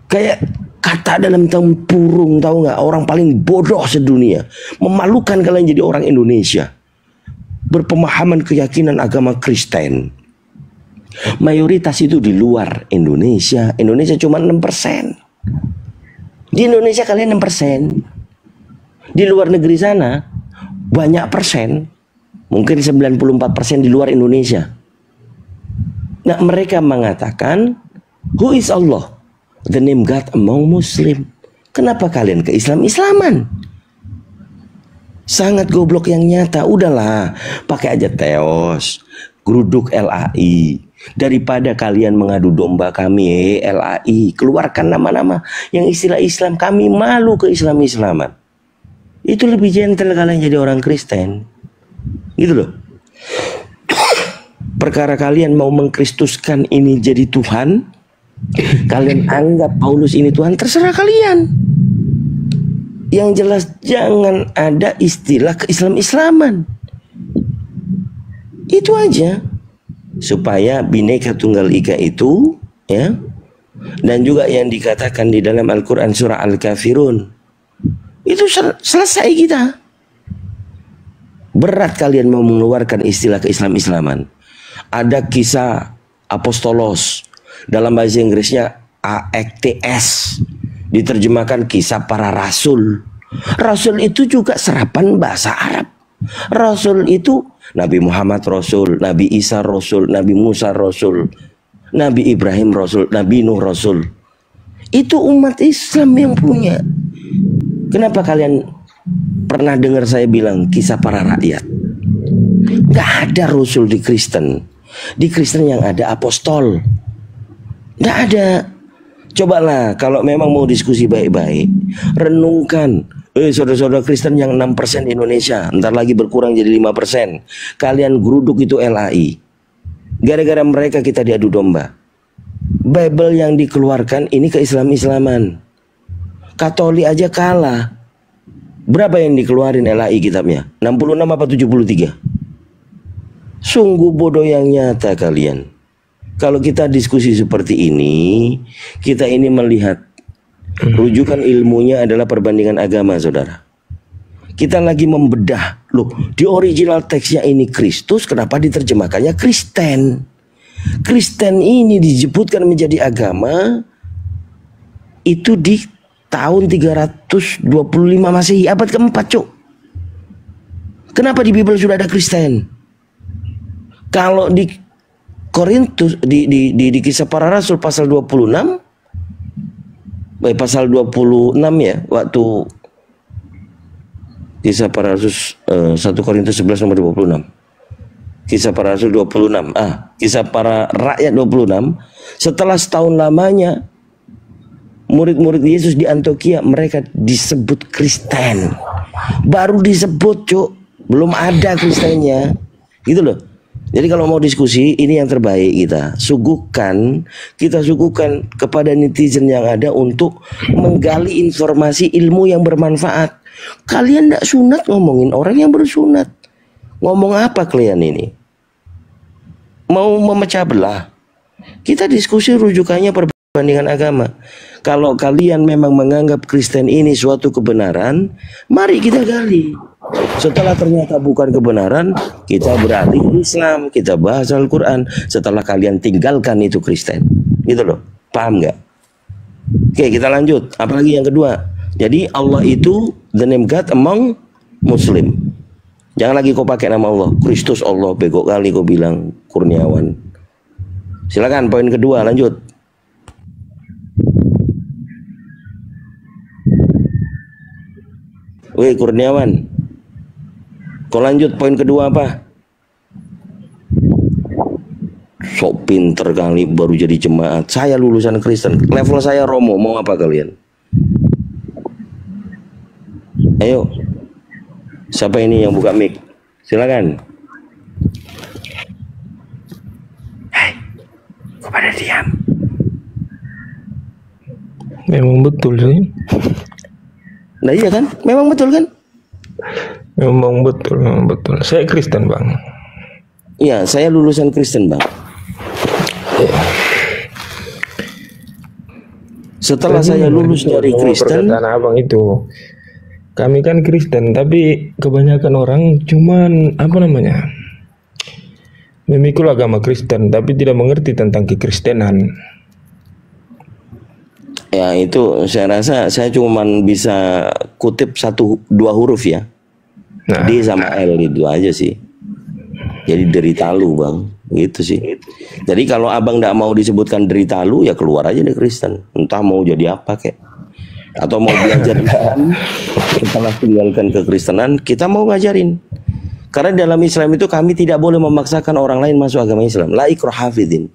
Kayak kata dalam tempurung, tahu nggak? Orang paling bodoh sedunia. Memalukan kalian jadi orang Indonesia. Berpemahaman keyakinan agama Kristen. Mayoritas itu di luar Indonesia. Indonesia cuma 6%. Di Indonesia kalian 6%. Di luar negeri sana banyak persen. Mungkin 94% di luar Indonesia. Nah, mereka mengatakan, who is Allah? The name God among Muslim. Kenapa kalian ke Islam-Islaman? Sangat goblok yang nyata. Udahlah, pakai aja teos, geruduk LAI. Daripada kalian mengadu domba kami, LAI, keluarkan nama-nama yang istilah Islam. Kami malu ke Islam-Islaman. Itu lebih gentle kalian jadi orang Kristen. Gitu loh. Perkara kalian mau mengkristuskan ini jadi Tuhan, kalian anggap Paulus ini Tuhan, terserah kalian. Yang jelas jangan ada istilah ke-Islam-Islaman. Itu aja. Supaya Bhinneka Tunggal Ika itu, ya, dan juga yang dikatakan di dalam Al-Quran surah Al-Kafirun, itu selesai kita. Berat kalian mau mengeluarkan istilah ke-Islam-Islaman. Ada kisah apostolos, dalam bahasa Inggrisnya AECTS, diterjemahkan kisah para rasul. Rasul itu juga serapan bahasa Arab. Rasul itu Nabi Muhammad Rasul, Nabi Isa Rasul, Nabi Musa Rasul, Nabi Ibrahim Rasul, Nabi Nuh Rasul. Itu umat Islam yang punya. Kenapa kalian pernah dengar saya bilang kisah para rakyat? Gak ada Rasul di Kristen. Di Kristen yang ada apostol. Gak ada. Cobalah kalau memang mau diskusi baik-baik, renungkan. Saudara-saudara Kristen yang 6% di Indonesia, ntar lagi berkurang jadi 5%. Kalian geruduk itu LAI. Gara-gara mereka kita diadu domba. Bible yang dikeluarkan ini ke Islam-Islaman. Katolik aja kalah. Berapa yang dikeluarin LAI kitabnya? 66 apa 73? Sungguh bodoh yang nyata kalian. Kalau kita diskusi seperti ini, kita ini melihat rujukan ilmunya adalah perbandingan agama, saudara. Kita lagi membedah, loh, di original teksnya ini Kristus, kenapa diterjemahkannya Kristen? Kristen ini disebutkan menjadi agama itu di tahun 325 Masehi, abad keempat, cuk. Kenapa di Bible sudah ada Kristen? Kalau di Korintus, di Kisah Para Rasul pasal 26, pasal 26 ya, waktu Kisah Para Rasul 1 Korintus 11 nomor 26. Kisah Para Rasul 26. Kisah Para Rakyat 26. Setelah setahun lamanya murid-murid Yesus di Antioquia, mereka disebut Kristen. Baru disebut, cuk. Belum ada Kristennya. Gitu loh. Jadi kalau mau diskusi, ini yang terbaik kita suguhkan kepada netizen yang ada untuk menggali informasi ilmu yang bermanfaat. Kalian tidak sunat ngomongin orang yang bersunat. Ngomong apa kalian ini? Mau memecah belah? Kita diskusi rujukannya perbandingan agama. Kalau kalian memang menganggap Kristen ini suatu kebenaran, mari kita gali. Setelah ternyata bukan kebenaran, kita beralih Islam, kita bahas Al-Quran. Setelah kalian tinggalkan itu Kristen, gitu loh, paham nggak? Oke, kita lanjut. Apalagi yang kedua. Jadi Allah itu the name God among Muslim. Jangan lagi kau pakai nama Allah, Kristus Allah, bego kali kau bilang Kurniawan. Silakan poin kedua, lanjut. Woi Kurniawan, kau lanjut poin kedua apa? Sok pinter kali baru jadi jemaat. Saya lulusan Kristen, level saya Romo. Mau apa kalian? Ayo, siapa ini yang buka mic? Silakan. Hai, kok pada diam? Memang betul sih. Nah iya kan, memang betul kan? Memang betul. Saya Kristen, Bang. Iya, saya lulusan Kristen, Bang. Setelah saya lulus dari Kristen, perkataan abang itu, kami kan Kristen, tapi kebanyakan orang cuman apa namanya, memikul agama Kristen, tapi tidak mengerti tentang kekristenan. ya itu saya rasa saya cuman bisa kutip 1-2 huruf ya. Nah, D sama L itu aja sih. Jadi derita lu bang, gitu sih. Jadi kalau abang nggak mau disebutkan derita lu, ya keluar aja dari Kristen. Entah mau jadi apa kek, atau mau belajar Islam setelah tinggalkan kekristenan, kita mau ngajarin. Karena dalam Islam itu kami tidak boleh memaksakan orang lain masuk agama Islam. La ikraha fiddin.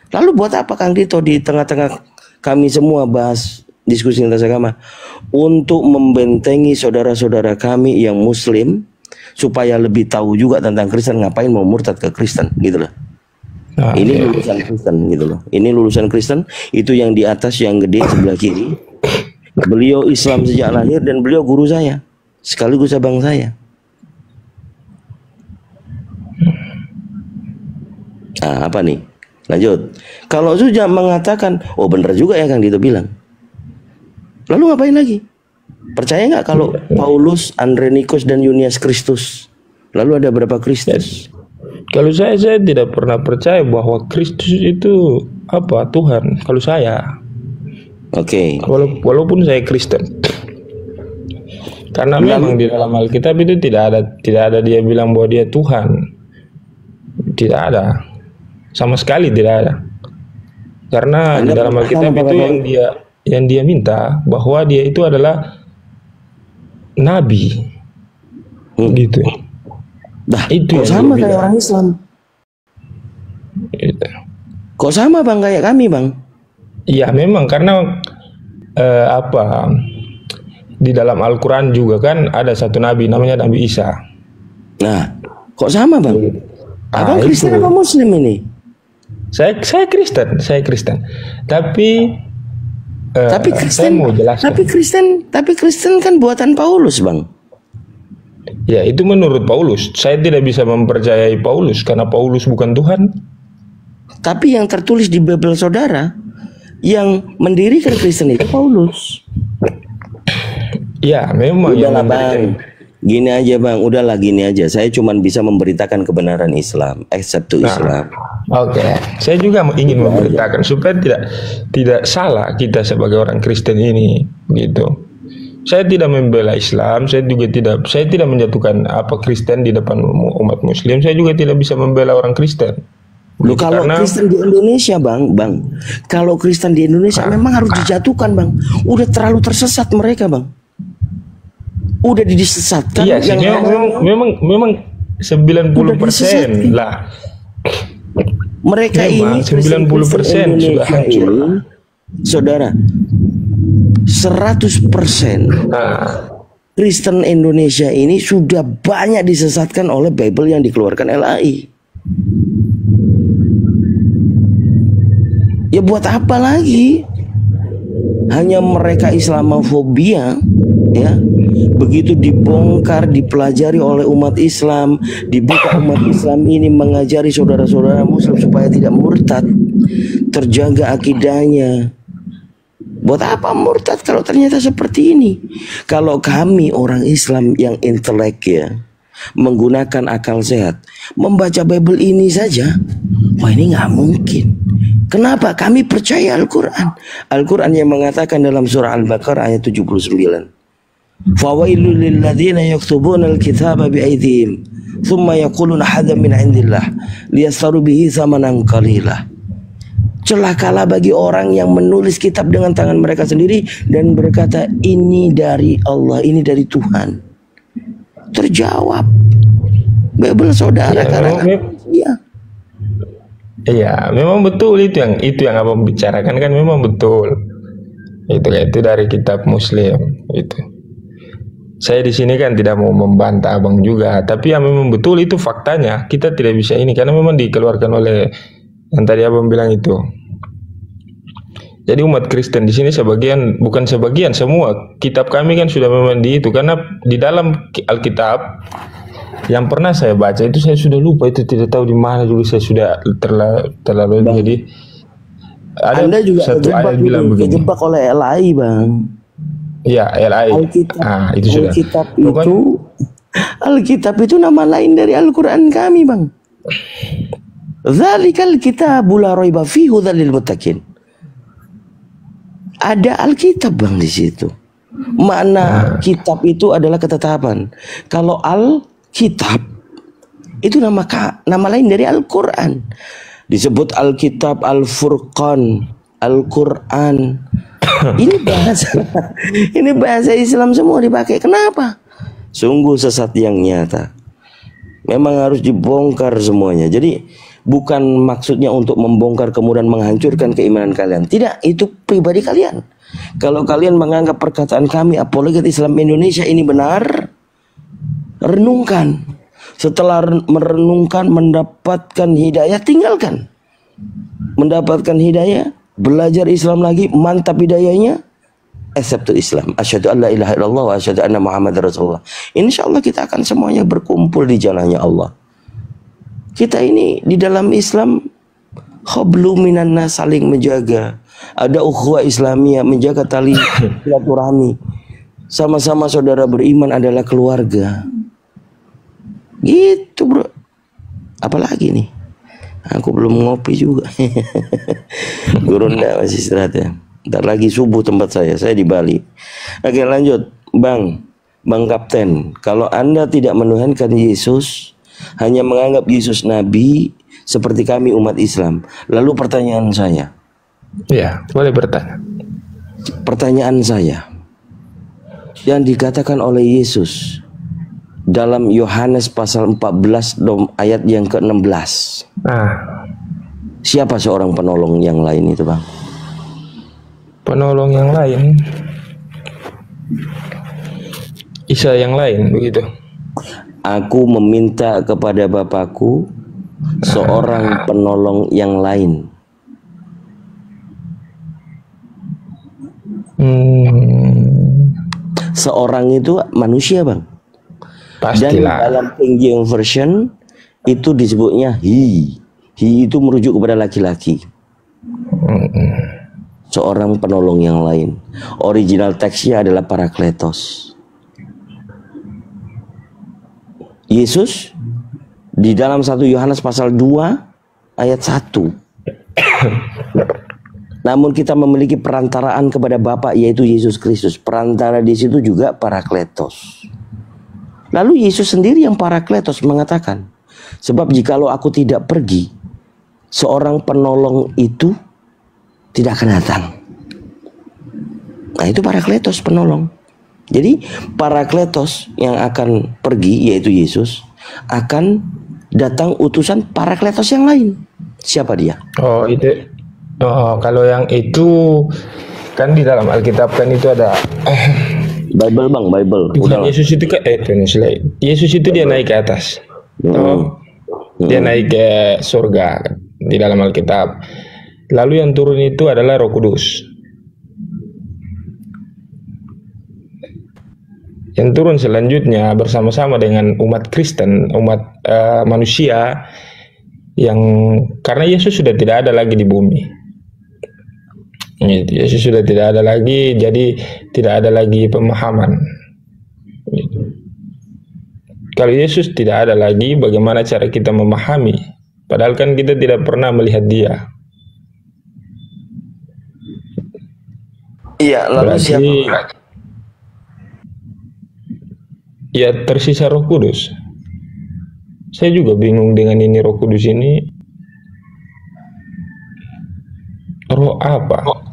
Lalu buat apa Kang Dito di tengah-tengah kami semua bahas diskusi lintas agama? Untuk membentengi saudara-saudara kami yang Muslim supaya lebih tahu juga tentang Kristen, ngapain mau murtad ke Kristen gitu loh. nah, Ini lulusan Kristen gitu loh. Ini lulusan Kristen, itu yang di atas yang gede sebelah kiri. Beliau Islam sejak lahir dan beliau guru saya, sekaligus abang saya. Nah, apa nih? Lanjut. Kalau sudah mengatakan, oh benar juga ya Kang Dito bilang. Lalu ngapain lagi? Percaya nggak kalau Paulus, Andronikos dan Yunias Kristus? Lalu ada berapa Kristus? kalau saya tidak pernah percaya bahwa Kristus itu apa Tuhan. Kalau saya, Oke. walaupun saya Kristen, karena memang di dalam Alkitab itu tidak ada dia bilang bahwa dia Tuhan, tidak ada, sama sekali tidak ada. Karena di dalam Alkitab itu yang dia minta bahwa dia itu adalah nabi, gitu. Nah, Itu kok yang sama dia kayak bilang. orang Islam? Gitu. Kok sama bang kayak kami bang? Ya memang karena apa, di dalam Al-Quran juga kan ada satu nabi namanya Nabi Isa. Nah, kok sama bang? Abang itu. Kristen apa Muslim ini? Saya Kristen, tapi Kristen, saya mau jelaskan. tapi Kristen kan buatan Paulus bang. Ya itu menurut Paulus. Saya tidak bisa mempercayai Paulus karena Paulus bukan Tuhan. Tapi yang tertulis di Bible saudara, yang mendirikan Kristen itu Paulus. Ya memang. Udahlah bang, gini aja bang, udahlah gini aja. Saya cuma bisa memberitakan kebenaran Islam, accept to Islam. Oke, saya juga ingin memberitakan supaya tidak salah kita sebagai orang Kristen ini, gitu. Saya tidak membela Islam, saya tidak menjatuhkan apa Kristen di depan umat Muslim. Saya juga tidak bisa membela orang Kristen. Lu kalau Kristen di Indonesia bang, kalau Kristen di Indonesia memang harus dijatuhkan bang. Udah terlalu tersesat mereka bang. Udah disesatkan. Iya sih, memang 90% lah. Mereka ini 90% sudah hancur. Saudara, 100% Kristen Indonesia ini sudah banyak disesatkan oleh Bible yang dikeluarkan LAI. Ya buat apa lagi? Hanya mereka Islamofobia, ya. Begitu dibongkar, dipelajari oleh umat Islam, dibuka umat Islam ini mengajari saudara-saudara Muslim supaya tidak murtad, terjaga akidahnya. Buat apa murtad kalau ternyata seperti ini? Kalau kami orang Islam yang intelek ya, menggunakan akal sehat, membaca Bible ini saja, wah ini nggak mungkin. Kenapa? Kami percaya Al-Quran. Al-Quran yang mengatakan dalam surah Al-Baqarah ayat 79. Fawailul lilladzina yaktubuna al-kitaba bi'aydihim thumma yaquluna hadza min 'indillah liyastaru bihi thamanan qalila. Celakalah bagi orang yang menulis kitab dengan tangan mereka sendiri dan berkata ini dari Allah, ini dari Tuhan. Terjawab. Bible saudara karangan. Iya. Iya, memang betul itu yang abang bicarakan kan memang betul. Itu dari kitab Muslim itu. Saya di sini kan tidak mau membantah abang juga, tapi yang memang betul itu faktanya. Kita tidak bisa ini karena memang dikeluarkan oleh yang tadi abang bilang itu. Jadi umat Kristen di sini bukan sebagian, semua kitab kami kan sudah memang di itu, karena di dalam Alkitab yang pernah saya baca itu saya sudah lupa, itu tidak tahu di mana juga, saya sudah terlalu jadi Ada Anda juga satu kejebak, ayat bilang begini. kejebak oleh LAI, Bang. Ya, LAI. Alkitab, Itu sudah. Alkitab itu nama lain dari Al-Quran kami, Bang. Dzalikal kitabu la raiba fihi hudan lil muttaqin. Ada Alkitab, Bang, di situ. Makna kitab itu adalah ketetapan. Kalau Alkitab itu nama lain dari Al-Quran. Disebut Alkitab, Al-Furqan, Al-Quran. Ini bahasa Islam semua dipakai. Kenapa? Sungguh sesat yang nyata. Memang harus dibongkar semuanya. Jadi bukan maksudnya untuk membongkar kemudian menghancurkan keimanan kalian. Tidak, itu pribadi kalian. Kalau kalian menganggap perkataan kami apologet Islam Indonesia ini benar, renungkan. Setelah merenungkan, mendapatkan hidayah, tinggalkan. Mendapatkan hidayah, belajar Islam lagi, mantap hidayahnya, accept Islam. Asyhadu an la ilaha illallah wa asyhadu anna Muhammadar Rasulullah. Insyaallah kita akan semuanya berkumpul di jalannya Allah. Kita ini di dalam Islam khablu minan nas, saling menjaga. Ada ukhuwah Islamiyah, menjaga tali silaturahmi. Sama-sama saudara beriman adalah keluarga. Gitu, bro. Apalagi nih? Aku belum ngopi juga. Gurunda masih istirahat ya. Ntar lagi subuh tempat saya di Bali. Oke, lanjut, Bang Kapten. Kalau Anda tidak menuhankan Yesus, hanya menganggap Yesus Nabi seperti kami umat Islam. Lalu pertanyaan saya. Ya, boleh bertanya. Pertanyaan saya. Yang dikatakan oleh Yesus dalam Yohanes pasal 14 ayat yang ke-16. Siapa seorang penolong yang lain itu, Bang? Penolong yang lain, Isa yang lain, begitu. Aku meminta kepada Bapakku seorang penolong yang lain. Seorang itu manusia, Bang. Pastilah. Dan dalam King James Version itu disebutnya he. He itu merujuk kepada laki-laki. Seorang penolong yang lain. Original teksnya adalah Parakletos. Yesus di dalam 1 Yohanes pasal 2 ayat 1. Namun kita memiliki perantaraan kepada Bapa, yaitu Yesus Kristus. Perantara di situ juga Parakletos. Lalu Yesus sendiri yang Parakletos mengatakan, sebab jikalau aku tidak pergi, seorang penolong itu tidak akan datang. Nah, itu Parakletos, penolong. Jadi Parakletos yang akan pergi, yaitu Yesus, akan datang utusan Parakletos yang lain. Siapa dia? Oh, itu. Oh, kalau yang itu kan di dalam Alkitab kan itu ada Bible, Bang, Bible. Bukan Yesus itu kan Yesus itu dia naik ke atas. Dia naik ke surga di dalam Alkitab. Lalu yang turun itu adalah Roh Kudus. Yang turun selanjutnya bersama-sama dengan umat Kristen, umat manusia yang karena Yesus sudah tidak ada lagi di bumi. Yesus sudah tidak ada lagi, jadi tidak ada lagi pemahaman. Kalau Yesus tidak ada lagi, bagaimana cara kita memahami? Padahal kan kita tidak pernah melihat Dia. Iya, lalu berarti, siapa? Ya tersisa Roh Kudus. Saya juga bingung dengan ini Roh Kudus ini. Roh apa?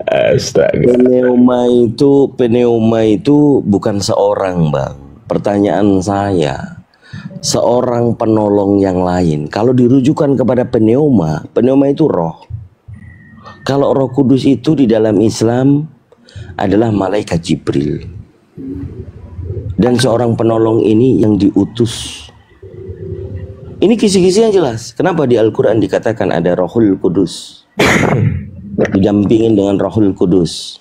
Astaga. Pneuma itu bukan seorang, Bang. Pertanyaan saya, seorang penolong yang lain. Kalau dirujukan kepada pneuma itu roh. Kalau Roh Kudus itu di dalam Islam adalah malaikat Jibril. Dan seorang penolong ini yang diutus. Ini kisi-kisi yang jelas. Kenapa di Al-Quran dikatakan ada Rohul Kudus? Didampingin dengan Rohul Kudus.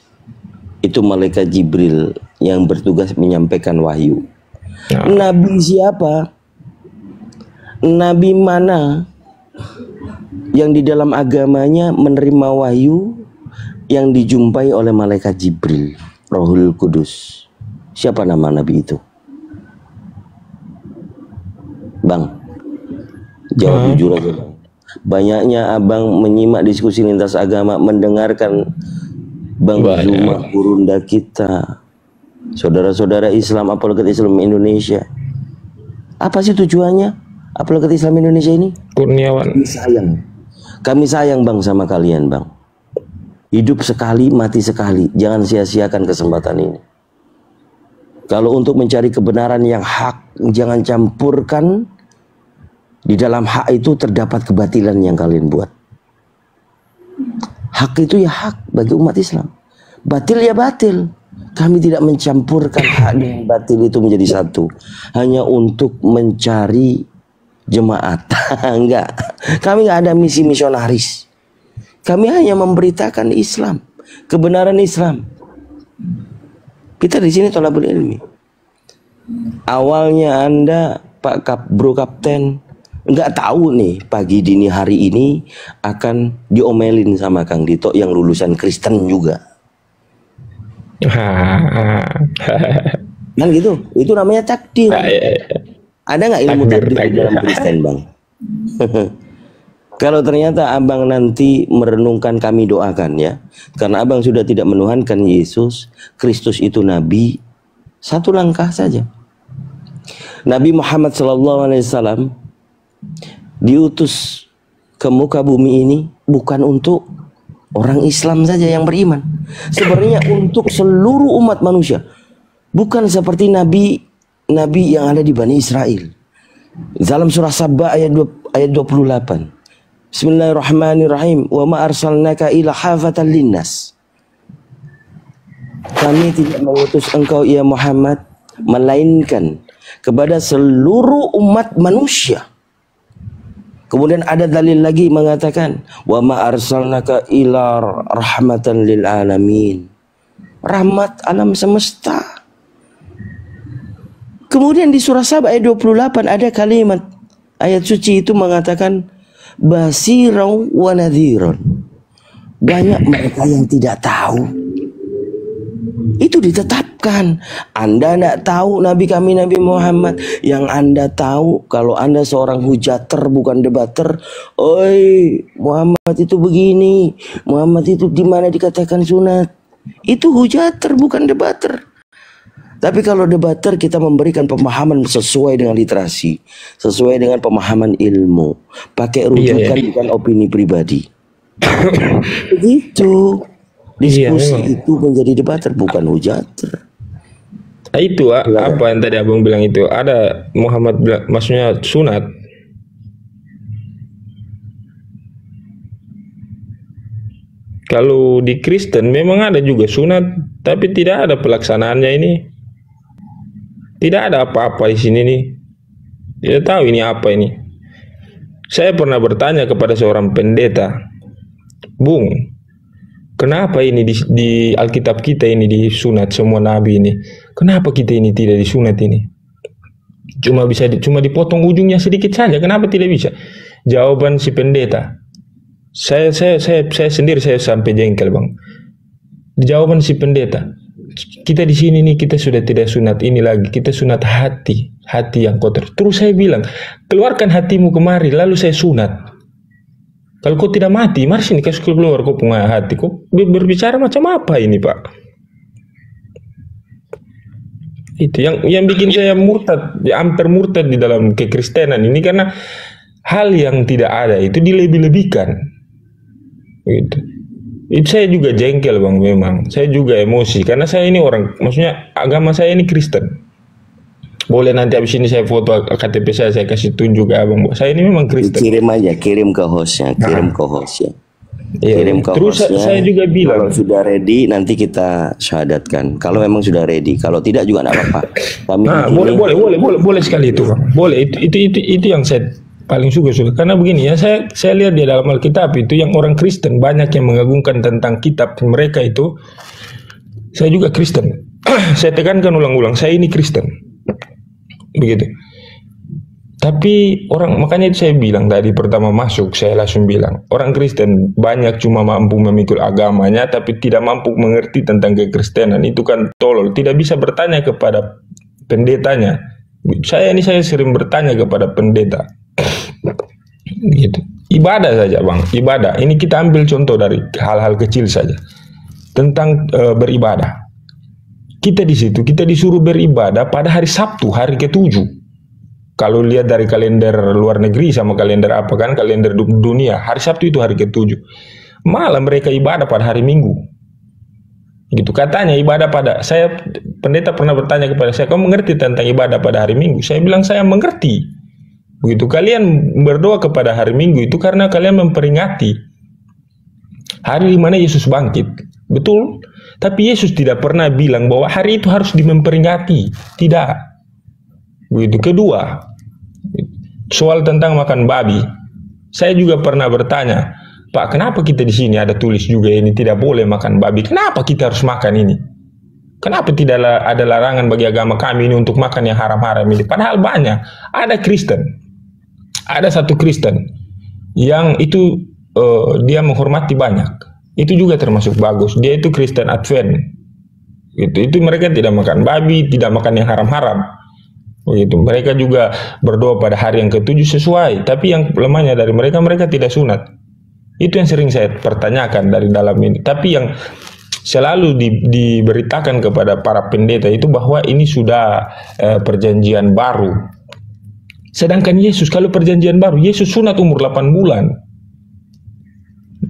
Itu malaikat Jibril yang bertugas menyampaikan wahyu. Nabi siapa? nabi mana yang di dalam agamanya menerima wahyu yang dijumpai oleh malaikat Jibril, Rohul Kudus? Siapa nama nabi itu? Bang, jawab jujur aja bang. Banyaknya abang menyimak diskusi lintas agama, mendengarkan Bang Zuma Burunda kita, saudara-saudara Islam, apologet Islam Indonesia. Apa sih tujuannya apologet Islam Indonesia ini? Kurniawan. Kami sayang bang sama kalian bang. Hidup sekali, mati sekali. Jangan sia-siakan kesempatan ini. Kalau untuk mencari kebenaran yang hak, jangan campurkan. Di dalam hak itu terdapat kebatilan yang kalian buat. Hak itu ya hak bagi umat Islam. Batil ya batil. Kami tidak mencampurkan hak dan batil itu menjadi satu. Hanya untuk mencari jemaat. Enggak. Kami nggak ada misi misionaris. Kami hanya memberitakan Islam, kebenaran Islam. Kita di sini thalabul ilmi. Awalnya Anda Pak Bro Kapten nggak tahu nih pagi dini hari ini akan diomelin sama Kang Dito yang lulusan Kristen juga. Kan gitu, itu namanya takdir. Ada nggak ilmu takdir di dalam Kristen bang? Kalau ternyata abang nanti merenungkan, kami doakan ya, karena abang sudah tidak menuhankan Yesus Kristus itu nabi. Satu langkah saja. Nabi Muhammad SAW diutus ke muka bumi ini bukan untuk orang Islam saja yang beriman, sebenarnya untuk seluruh umat manusia. Bukan seperti nabi yang ada di Bani Israel. Dalam surah Saba ayat 28. Bismillahirrahmanirrahim. Wa ma arsalnaka ila hafatan linnas. Kami tidak mengutus engkau ya Muhammad melainkan kepada seluruh umat manusia. Kemudian ada dalil lagi mengatakan wa ma arsalnaka ila rahmatan lil alamin. Rahmat alam semesta. Kemudian di surah Saba ayat 28 ada kalimat ayat suci itu mengatakan basirau wa nadhiran. Banyak mereka yang tidak tahu. Itu ditetapkan. Anda tidak tahu Nabi kami Nabi Muhammad. Yang Anda tahu kalau Anda seorang hujater bukan debater. Oi, Muhammad itu begini, Muhammad itu di mana dikatakan sunat. Itu hujater bukan debater. Tapi kalau debater kita memberikan pemahaman sesuai dengan literasi, sesuai dengan pemahaman ilmu, pakai rujukan bukan opini pribadi. Begitu. Diskusi itu menjadi debater bukan hujater. Itu apa yang tadi abang bilang itu, ada Muhammad bilang, maksudnya sunat. Kalau di Kristen memang ada juga sunat, tapi tidak ada pelaksanaannya ini. Tidak ada apa-apa di sini nih. Tidak tahu ini apa ini. Saya pernah bertanya kepada seorang pendeta, Bung, kenapa ini di Alkitab kita ini disunat semua nabi ini? Kenapa kita ini tidak disunat ini? Cuma dipotong ujungnya sedikit saja. Kenapa tidak bisa? Jawaban si pendeta, saya sendiri saya sampai jengkel bang. Jawaban si pendeta, kita di sini nih kita sudah tidak sunat ini lagi, kita sunat hati yang kotor. Terus saya bilang, keluarkan hatimu kemari, lalu saya sunat. Kalau kau tidak mati, mari sini kasih keluar kau punya hati. Kau berbicara macam apa ini Pak? Itu yang bikin saya murtad, hampir murtad di dalam kekristenan ini, karena hal yang tidak ada itu dilebih-lebihkan. Gitu. Itu saya juga jengkel bang, memang saya juga emosi karena saya ini orang, maksudnya agama saya ini Kristen. Boleh nanti habis ini saya foto KTP saya kasih tunjuk ke abang. Saya ini memang Kristen. Kirim aja, kirim ke hostnya, kirim ke hostnya. Kirim ke terus hostnya. Saya juga bilang kalau sudah ready nanti kita syahadatkan. Kalau memang sudah ready, kalau tidak juga tidak apa-apa. Boleh sekali itu bang. Boleh itu yang saya paling suka karena begini ya, saya lihat di dalam Alkitab itu yang orang Kristen banyak yang mengagungkan tentang kitab mereka itu. Saya juga Kristen. Saya tekankan ulang-ulang, saya ini Kristen. Begitu. Tapi orang, makanya itu saya bilang tadi pertama masuk, saya langsung bilang orang Kristen banyak cuma mampu memikul agamanya tapi tidak mampu mengerti tentang kekristenan. Itu kan tolol, tidak bisa bertanya kepada pendetanya. Saya sering bertanya kepada pendeta. Gitu. Ibadah saja bang, ibadah. Ini kita ambil contoh dari hal-hal kecil saja tentang beribadah. Kita di situ, kita disuruh beribadah pada hari Sabtu, hari ke-7. Kalau lihat dari kalender luar negeri sama kalender apa kan, kalender dunia, hari Sabtu itu hari ke-7. Malah mereka ibadah pada hari Minggu. Gitu katanya ibadah pada, pendeta pernah bertanya kepada saya, kamu mengerti tentang ibadah pada hari Minggu? Saya bilang saya mengerti. Begitu, kalian berdoa kepada hari Minggu itu karena kalian memperingati hari di mana Yesus bangkit. Betul? Tapi Yesus tidak pernah bilang bahwa hari itu harus memperingati. Tidak. Begitu. Kedua, soal tentang makan babi. Saya juga pernah bertanya, Pak, kenapa kita di sini ada tulis juga ini tidak boleh makan babi? Kenapa kita harus makan ini? Kenapa tidak ada larangan bagi agama kami ini untuk makan yang haram-haram ini? Padahal banyak. Ada Kristen. Ada satu Kristen yang itu dia menghormati banyak. Itu juga termasuk bagus. Dia itu Kristen Advent. Itu mereka tidak makan babi, tidak makan yang haram-haram. Begitu. Mereka juga berdoa pada hari yang ke-7 sesuai. Tapi yang lemahnya dari mereka tidak sunat. Itu yang sering saya pertanyakan dari dalam ini. Tapi yang selalu diberitakan kepada para pendeta itu bahwa ini sudah perjanjian baru. Sedangkan Yesus, kalau perjanjian baru, Yesus sunat umur 8 bulan.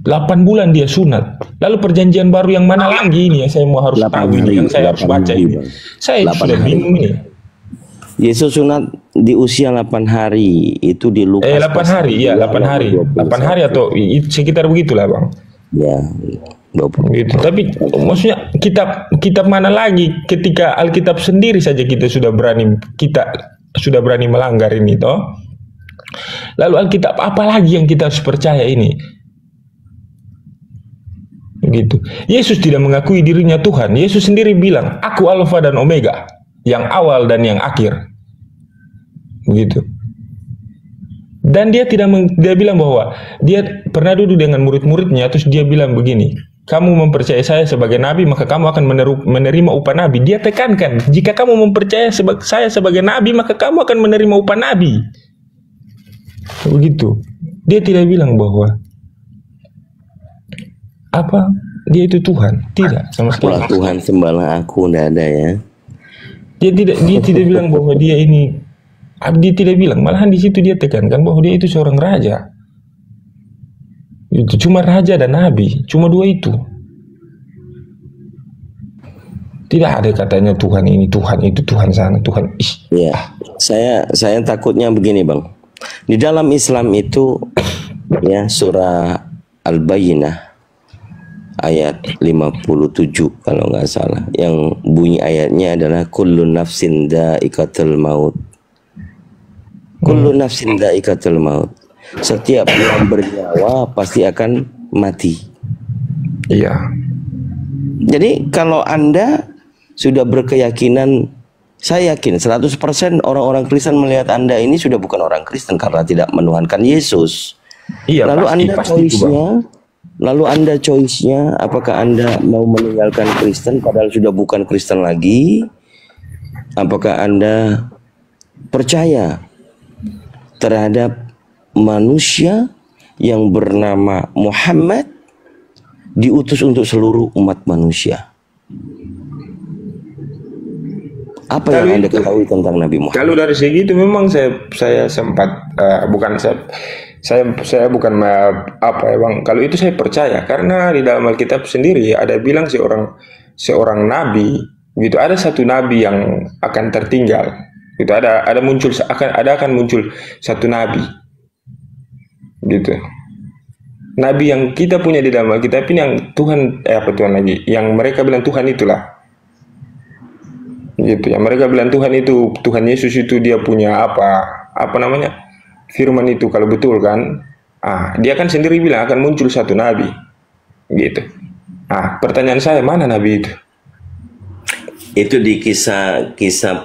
8 bulan dia sunat. Lalu perjanjian baru yang mana lagi ini yang saya harus tahu ini, yang saya harus baca ini. Saya sudah bingung ini. Yesus sunat di usia 8 hari, itu di Lukas 8 hari, ya 8 hari. 8 hari atau sekitar begitulah bang. Ya, 20. Gitu. Tapi maksudnya kitab mana lagi, ketika Alkitab sendiri saja kita sudah berani melanggar ini toh. Lalu Alkitab apa lagi yang kita harus percaya ini? Begitu. Yesus tidak mengakui dirinya Tuhan. Yesus sendiri bilang, aku Alfa dan Omega, yang awal dan yang akhir. Begitu. Dan dia dia bilang bahwa dia pernah duduk dengan murid-muridnya, terus dia bilang begini, kamu mempercayai saya sebagai nabi, maka kamu akan menerima upah nabi. Dia tekankan, jika kamu mempercayai saya sebagai nabi, maka kamu akan menerima upah nabi. Begitu. Dia tidak bilang bahwa dia itu Tuhan. Tidak, sama sekali. Tuhan sembahlah aku, tidak ada ya. Dia tidak bilang bahwa dia ini. Dia tidak bilang, malahan di situ dia tekankan bahwa dia itu seorang raja. Itu cuma raja dan nabi, cuma dua itu. Tidak ada katanya Tuhan ini, Tuhan itu, Tuhan sana, Tuhan. Ya, saya takutnya begini bang. Di dalam Islam itu ya surah Al-Bayyinah ayat 57 kalau nggak salah, yang bunyi ayatnya adalah kullu nafsin dha'iqatul maut. Kullu nafsin dha'iqatul maut. Setiap yang bernyawa pasti akan mati. Iya. Jadi kalau Anda sudah berkeyakinan, saya yakin 100% orang-orang Kristen melihat Anda ini sudah bukan orang Kristen karena tidak menuhankan Yesus. Iya, Lalu Anda choice-nya apakah Anda mau meninggalkan Kristen padahal sudah bukan Kristen lagi? Apakah Anda percaya terhadap manusia yang bernama Muhammad diutus untuk seluruh umat manusia? Apa yang Anda ketahui tentang Nabi Muhammad? Kalau dari segi itu memang saya sempat saya bukan apa ya bang. Kalau itu saya percaya karena di dalam Alkitab sendiri ada bilang seorang nabi gitu, ada satu nabi yang akan tertinggal gitu, akan muncul satu nabi gitu. Nabi yang kita punya di dalam Alkitab ini yang Tuhan yang mereka bilang Tuhan itulah gitu, yang mereka bilang Tuhan itu, Tuhan Yesus itu dia punya apa namanya firman itu kalau betul kan, dia kan sendiri bilang akan muncul satu nabi gitu. Pertanyaan saya, mana nabi itu? Itu di kisah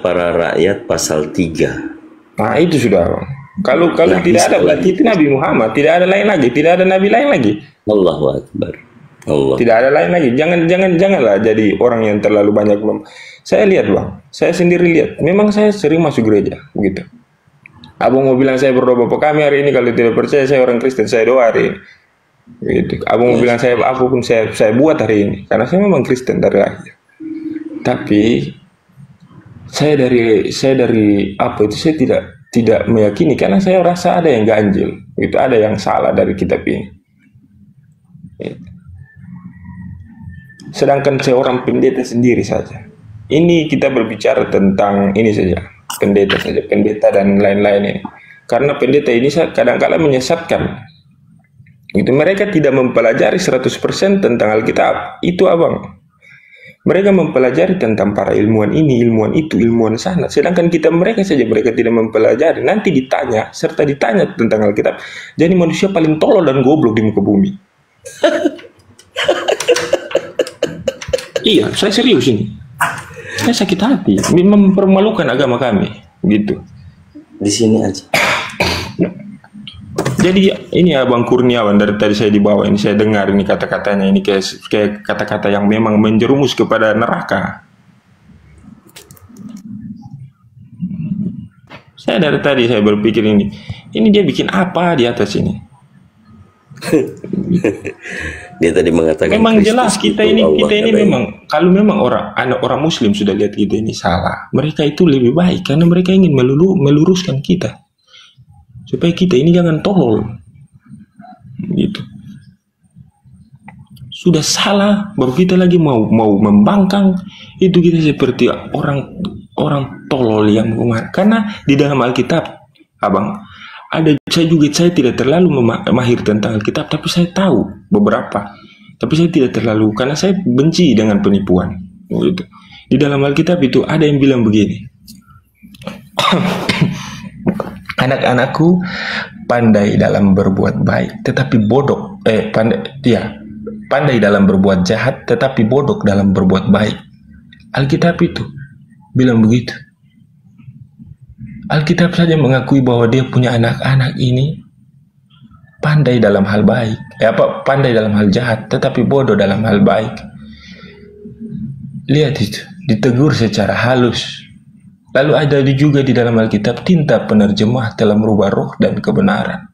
para rakyat pasal 3. Itu sudah bang. Kalau Nabi tidak ada sekali berarti lagi. itu Nabi Muhammad, tidak ada lain lagi, tidak ada nabi lain lagi. Allahu Akbar. Allah. Tidak ada lain lagi. Janganlah jadi orang yang terlalu banyak Saya lihat, Bang. Saya sendiri lihat. Memang saya sering masuk gereja, begitu. Abang mau bilang saya berdoa Bapa Kami hari ini, kalau tidak percaya saya orang Kristen, saya doa hari ini. Gitu. Abang mau bilang saya apapun saya buat hari ini, karena saya memang Kristen dari lahir. Tapi saya dari apa itu saya tidak meyakini, karena saya rasa ada yang ganjil, itu ada yang salah dari kitab ini. Sedangkan seorang pendeta sendiri saja. Ini kita berbicara tentang ini saja, pendeta dan lain-lain ini. Karena pendeta ini kadang-kala menyesatkan. Itu mereka tidak mempelajari 100% tentang Alkitab. Itu Abang. Mereka mempelajari tentang para ilmuwan ini, ilmuwan itu, ilmuwan sana. Sedangkan mereka tidak mempelajari. Nanti ditanya, serta ditanya tentang Alkitab. Jadi manusia paling tolol dan goblok di muka bumi. Iya, saya serius ini. Saya sakit hati. Mempermalukan agama kami. Gitu. Di sini aja. Jadi ini Abang Kurniawan, dari tadi saya di bawah ini saya dengar ini kata-katanya ini kayak kata-kata yang memang menjerumus kepada neraka. Saya dari tadi saya berpikir ini dia bikin apa di atas ini? Dia tadi mengatakan Memang Kristus jelas kita itu ini Allah, katanya. memang kalau memang orang Muslim sudah lihat kita ini salah, mereka itu lebih baik karena mereka ingin meluruskan kita. Supaya kita ini jangan tolol, gitu. Sudah salah, baru kita lagi mau membangkang, itu kita seperti orang tolol yang kemarin. Karena di dalam Alkitab, Abang, saya tidak terlalu mahir tentang Alkitab, tapi saya tahu beberapa. Tapi saya tidak terlalu, karena saya benci dengan penipuan, gitu. Di dalam Alkitab itu ada yang bilang begini. Anak-anakku pandai dalam berbuat baik, tetapi bodoh. Pandai dalam berbuat jahat, tetapi bodoh dalam berbuat baik. Alkitab itu bilang begitu. Alkitab saja mengakui bahwa dia punya anak-anak ini pandai dalam hal baik, pandai dalam hal jahat, tetapi bodoh dalam hal baik. Lihat itu, ditegur secara halus. Lalu ada juga di dalam Alkitab tinta penerjemah telah merubah roh dan kebenaran.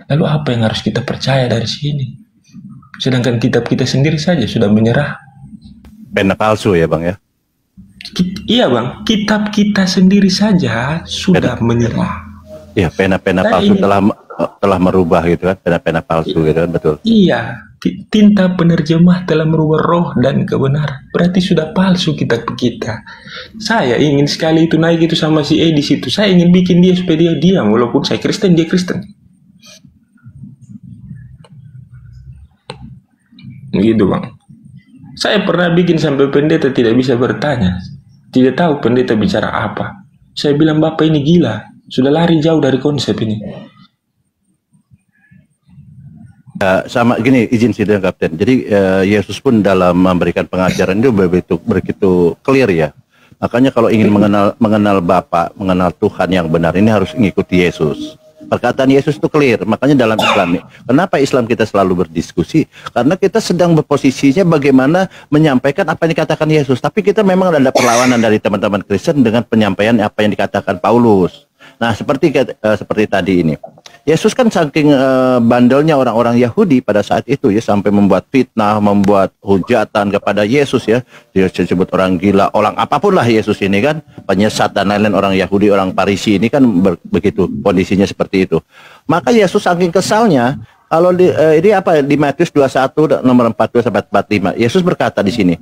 Lalu apa yang harus kita percaya dari sini? Sedangkan kitab kita sendiri saja sudah menyerah. Pena palsu ya Bang ya? Iya Bang, kitab kita sendiri saja sudah menyerah. Iya, pena-pena palsu telah merubah gitu kan, pena-pena palsu gitu kan, betul. Iya, tinta penerjemah telah merubah roh dan kebenaran. Berarti sudah palsu kitab kita. Saya ingin sekali itu naik itu sama si E di situ. Saya ingin bikin dia supaya dia diam, walaupun saya Kristen, dia Kristen. Gitu Bang. Saya pernah bikin sampai pendeta tidak bisa bertanya, tidak tahu pendeta bicara apa. Saya bilang Bapak ini gila, sudah lari jauh dari konsep ini. Sama gini, izin sih Kapten. Jadi Yesus pun dalam memberikan pengajaran itu begitu clear ya. Makanya kalau ingin mengenal Bapa, mengenal Tuhan yang benar, ini harus mengikuti Yesus. Perkataan Yesus itu clear. Makanya dalam Islam, kenapa Islam kita selalu berdiskusi? Karena kita sedang berposisinya bagaimana menyampaikan apa yang dikatakan Yesus. Tapi kita memang ada perlawanan dari teman-teman Kristen dengan penyampaian apa yang dikatakan Paulus. Nah, seperti tadi ini. Yesus kan saking bandelnya orang-orang Yahudi pada saat itu ya, sampai membuat fitnah, membuat hujatan kepada Yesus ya. Dia disebut orang gila, orang apapun lah Yesus ini kan, penyesat dan lain-lain. Orang Yahudi, orang Parisi ini kan begitu kondisinya seperti itu. Maka Yesus saking kesalnya, kalau ini apa di Matius 21 nomor 42 sampai 45, Yesus berkata di sini,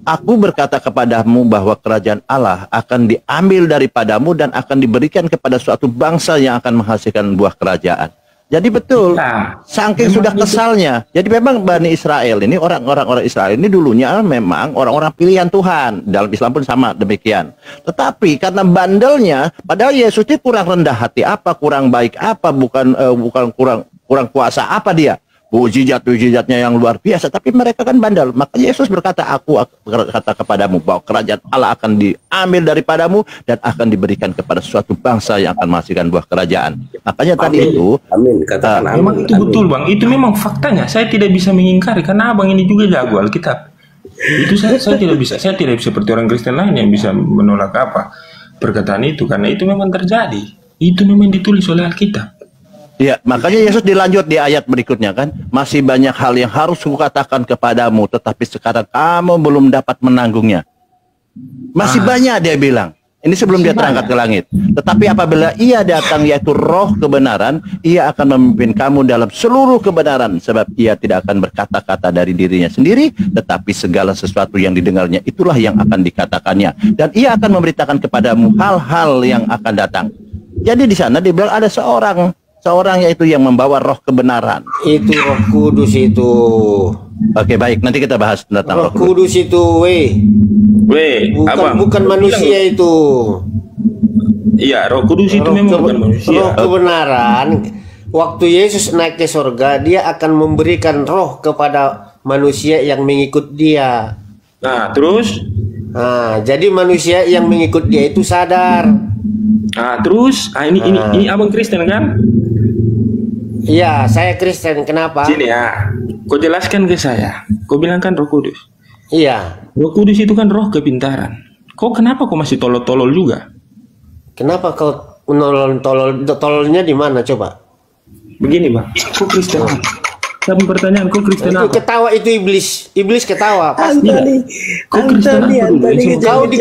Aku berkata kepadamu bahwa kerajaan Allah akan diambil daripadamu dan akan diberikan kepada suatu bangsa yang akan menghasilkan buah kerajaan. Jadi betul, saking sudah kesalnya. Jadi memang Bani Israel ini, orang Israel ini dulunya memang orang-orang pilihan Tuhan. Dalam Islam pun sama demikian. Tetapi karena bandelnya, padahal Yesus ini kurang rendah hati apa, kurang baik apa, bukan kurang kuasa apa dia. mujizat-mujizatnya yang luar biasa, tapi mereka kan bandel. Maka Yesus berkata, aku berkata kepadamu bahwa kerajaan Allah akan diambil daripadamu dan akan diberikan kepada suatu bangsa yang akan menghasilkan buah kerajaan. Makanya tadi itu, Amin, katakan amin. Memang itu betul bang, itu memang faktanya. Saya tidak bisa mengingkari karena abang ini juga jago Alkitab. Itu saya tidak bisa seperti orang Kristen lain yang bisa menolak perkataan itu, karena itu memang terjadi. Itu memang ditulis oleh Alkitab. ya, makanya Yesus dilanjut di ayat berikutnya kan, masih banyak hal yang harus kukatakan kepadamu, tetapi sekarang kamu belum dapat menanggungnya. Masih banyak dia bilang. Ini sebelum dia terangkat ke langit. Tetapi apabila ia datang, yaitu roh kebenaran, ia akan memimpin kamu dalam seluruh kebenaran. Sebab ia tidak akan berkata-kata dari dirinya sendiri, tetapi segala sesuatu yang didengarnya itulah yang akan dikatakannya. Dan ia akan memberitakan kepadamu hal-hal yang akan datang. Jadi di sana dibilang ada seorang yaitu yang membawa roh kebenaran. Itu Roh Kudus itu. Oke, baik, nanti kita bahas tentang Roh Kudus itu, bukan manusia itu. Iya, Roh Kudus itu memang bukan manusia. Roh kebenaran. Waktu Yesus naik ke surga, dia akan memberikan roh kepada manusia yang mengikut dia. Nah, terus? Nah, jadi manusia yang mengikut dia itu sadar. Nah, terus? Ini abang Kristen kan? Iya, saya Kristen. Kenapa? Sini ya, kau jelaskan ke saya. Kau bilang kan Roh Kudus. Iya. Roh Kudus itu kan roh kepintaran. Kenapa kau masih tolol-tolol juga? Kenapa kau tololnya di mana coba? Begini bang, kau Kristen. Sama pertanyaan, kau Kristen Itu apa? ketawa itu iblis ketawa pasti. Kau Kristen apa dulu? Kau di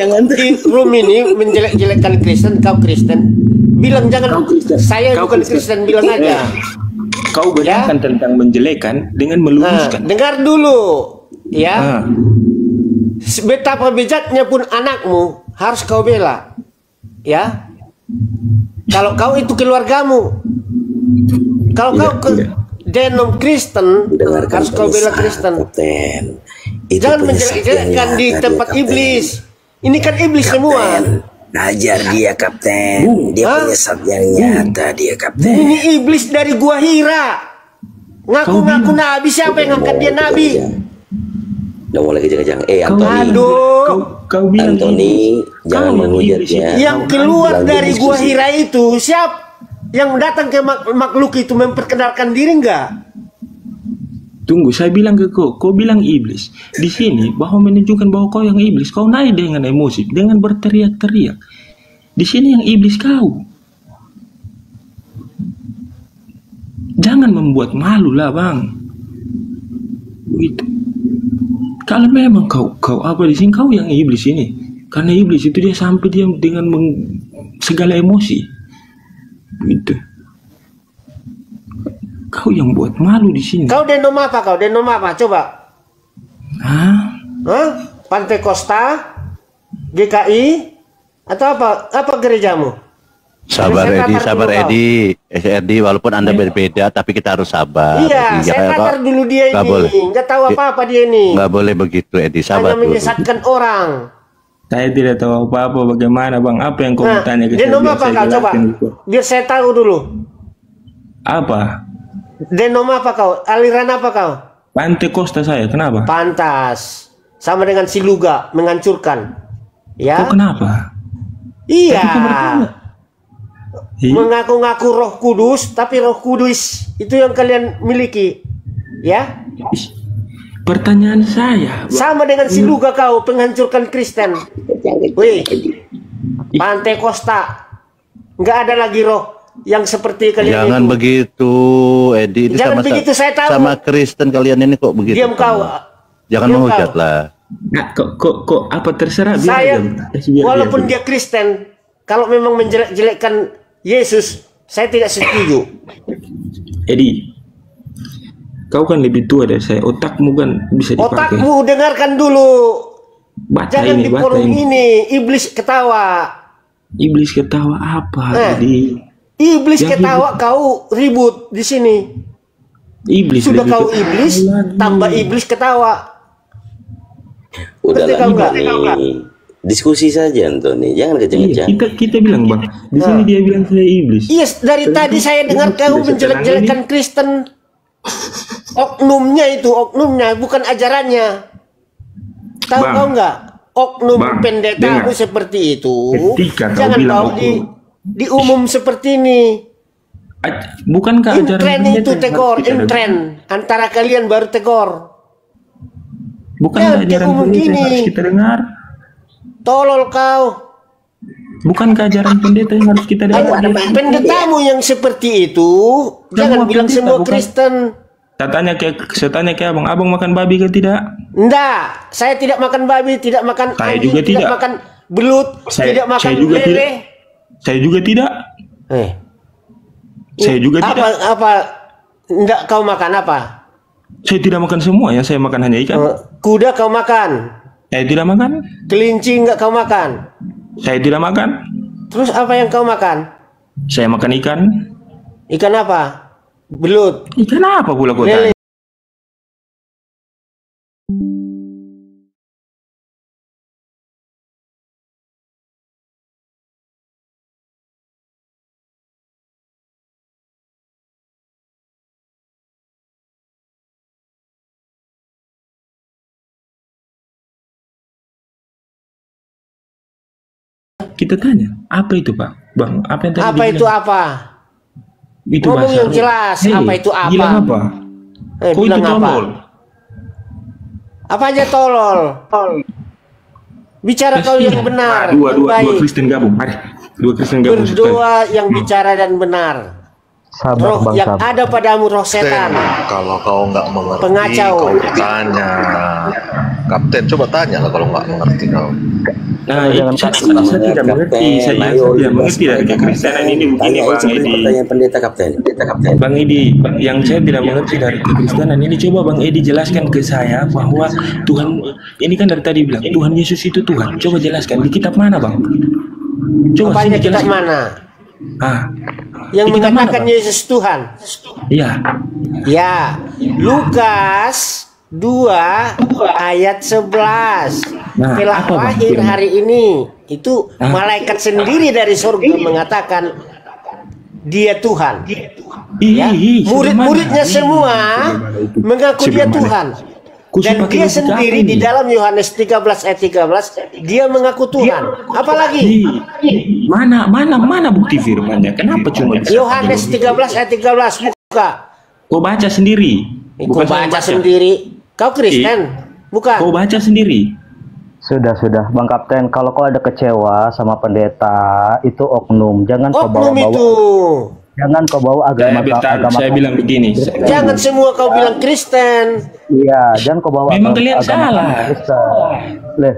room ini menjelek-jelekkan Kristen, kau Kristen. Bilang jangan, saya bukan Kristen, bilang aja. Kau bayangkan tentang menjelekan dengan meluruskan. Dengar dulu, ya. Betapa bejaknya pun anakmu harus kau bela, ya. Kalau kau itu keluargamu, kalau kau denom Kristen, harus kau bela Kristen. Jangan menjelek-jelekkan di tempat iblis. Ini kan iblis semua. Ajar dia kapten, dia punya sabda yang nyata dia kapten. Ini iblis dari gua Hira, ngaku-ngaku nabi. Siapa yang ngangkat dia nabi? Udah mulai kejang-kejang. Antoni, Aduh, kau bilang Antoni, jangan menghujatnya. yang keluar dari gua Hira itu siapa? Yang datang ke makhluk itu memperkenalkan diri enggak? Tunggu, saya bilang ke kau bilang iblis. Di sini bahwa menunjukkan bahwa kau yang iblis, kau naik dengan emosi, dengan berteriak-teriak. Di sini yang iblis kau. Jangan membuat malu lah bang. Begitu. Kalau memang kau apa di sini, kau yang iblis ini. Karena iblis itu dia sampai dia dengan segala emosi. Begitu. Kau yang buat malu di sini. Kau denom apa kau? Denom apa? Coba. Hah? Pantai Costa, GKI, atau apa? Apa gerejamu? Sabar Edi, SRD, walaupun Anda berbeda, tapi kita harus sabar. Iya, saya tatar dulu dia ini. Nggak tahu apa-apa dia ini. Nggak boleh begitu, Edi. Sabar hanya menyesatkan orang. Saya tidak tahu apa-apa. Bagaimana bang? Apa yang kau bertanya ke saya? Denom apa kau? Coba. Biar saya tahu dulu. Apa? Denom apa kau? Aliran apa kau? Pantai Costa saya. Kenapa? Pantas. Sama dengan Siluga, menghancurkan. Ya. Kok kenapa? Iya. Mengaku-ngaku Roh Kudus, tapi Roh Kudus itu yang kalian miliki. Ya. Pertanyaan saya. Sama dengan Siluga kau, penghancurkan Kristen. Wih. Pantai Costa. Nggak ada lagi roh yang seperti kalian. Jangan itu begitu, Edi. Jangan begitu, saya tahu. Sama Kristen kalian ini kok begitu. Diam kau. Jangan menghujat lah. Nah, kok apa terserah Saya walaupun dia Kristen, kalau memang menjelek-jelekkan Yesus, saya tidak setuju. Edi, kau kan lebih tua dari saya. Otakmu kan bisa dipakai. Otakmu dengarkan dulu. Jangan di forum ini. Iblis ketawa. Iblis ketawa apa? Edi? Iblis ketawa, kau ribut di sini. Iblis sudah kau iblis, tambah iblis ketawa. Udahlah, Antoni. Diskusi saja, Antoni. Jangan kejang-kejang. Kita bilang bang, di sini dia bilang saya iblis. Iya, dari tadi saya dengar kau menjelek-jelekkan Kristen. oknumnya bukan ajarannya. Tahu Bang. kau nggak? Oknum Bang, pendetamu dengar. seperti itu. Ketika kau Jangan bilang kau di umum seperti ini. Bukankah ajaran Intren pendeta itu yang harus tegor, kita dengar? intren antara kalian baru tegor. Bukankah Jangan ajaran diumum pendeta yang gini. harus kita dengar? Tolol kau. Bukankah ajaran pendeta yang harus kita dengar? Pendetamu yang seperti itu, jangan bilang pendeta, semua bukan? Kristen. Saya tanya ke abang makan babi ke tidak? Enggak, saya tidak makan babi, tidak makan Saya anjing, juga tidak. makan belut, tidak makan saya juga lele. tidak. Saya juga tidak. Saya juga tidak. Apa? Enggak, kau makan apa? Saya tidak makan semua ya, saya makan hanya ikan. Kuda kau makan. Saya tidak makan. Kelinci enggak kau makan. Saya tidak makan. Terus apa yang kau makan? Saya makan ikan. Ikan apa? Belut. Ikan apa pula kau Lele. tanya? Kita tanya, apa itu Pak? Bang, apa yang tadi Apa dibilang? itu apa? Itu Ngomong bahasa yang Arab. jelas, apa itu apa? Bilang apa? Kau Bilang itu apa? tolol. Apa aja tolol? Bicara kau yang benar. Dua baik. Kristen gabung. Mari. Dua Kristen gabung. Berdoa yang bicara dan benar. Sabar Roh bang, yang sabar. ada padamu roh setan. Kalau kau nggak mengerti, Pengacau. kau tanya. Kapten, coba tanya lah kalau nggak mengerti kau. Nah, saya tidak mengerti. Saya tidak mengerti dari kekristenan ini begini Bang Edi. Pertanyaan pendeta kapten. Bang Edi, yang saya tidak mengerti dari kekristenan ini, coba Bang Edi jelaskan ke saya bahwa Tuhan, ini kan dari tadi bilang Tuhan Yesus itu Tuhan. Coba jelaskan di kitab mana Bang? Coba Apanya sini kitab jelaskan. mana? Di Yang kitab mana, mengatakan Bang? Yesus Tuhan. Iya. Ya, Lukas 2 ayat 11. Nah, Telah apa, Bang, lahir firman? hari ini. Itu malaikat sendiri dari surga mengatakan dia Tuhan. Ya, murid-muridnya semua mengaku dia Tuhan. Dan dia sendiri di dalam Yohanes 13 ayat 13 dia mengaku Tuhan. Apalagi Mana bukti firmannya? Kenapa cuma bisa Yohanes 13 ayat 13 buka. Kau baca sendiri. Kau saya baca sendiri. Kau Kristen? Bukan. Kau baca sendiri. Sudah Bang Kapten, kalau kau ada kecewa sama pendeta itu oknum, jangan kau Oknum bawa-bawa, itu. jangan kau bawa agama. Saya bilang begini. Jangan semua kau bilang Kristen. Iya, jangan kau bawa Memang agama, kalian salah. Leh,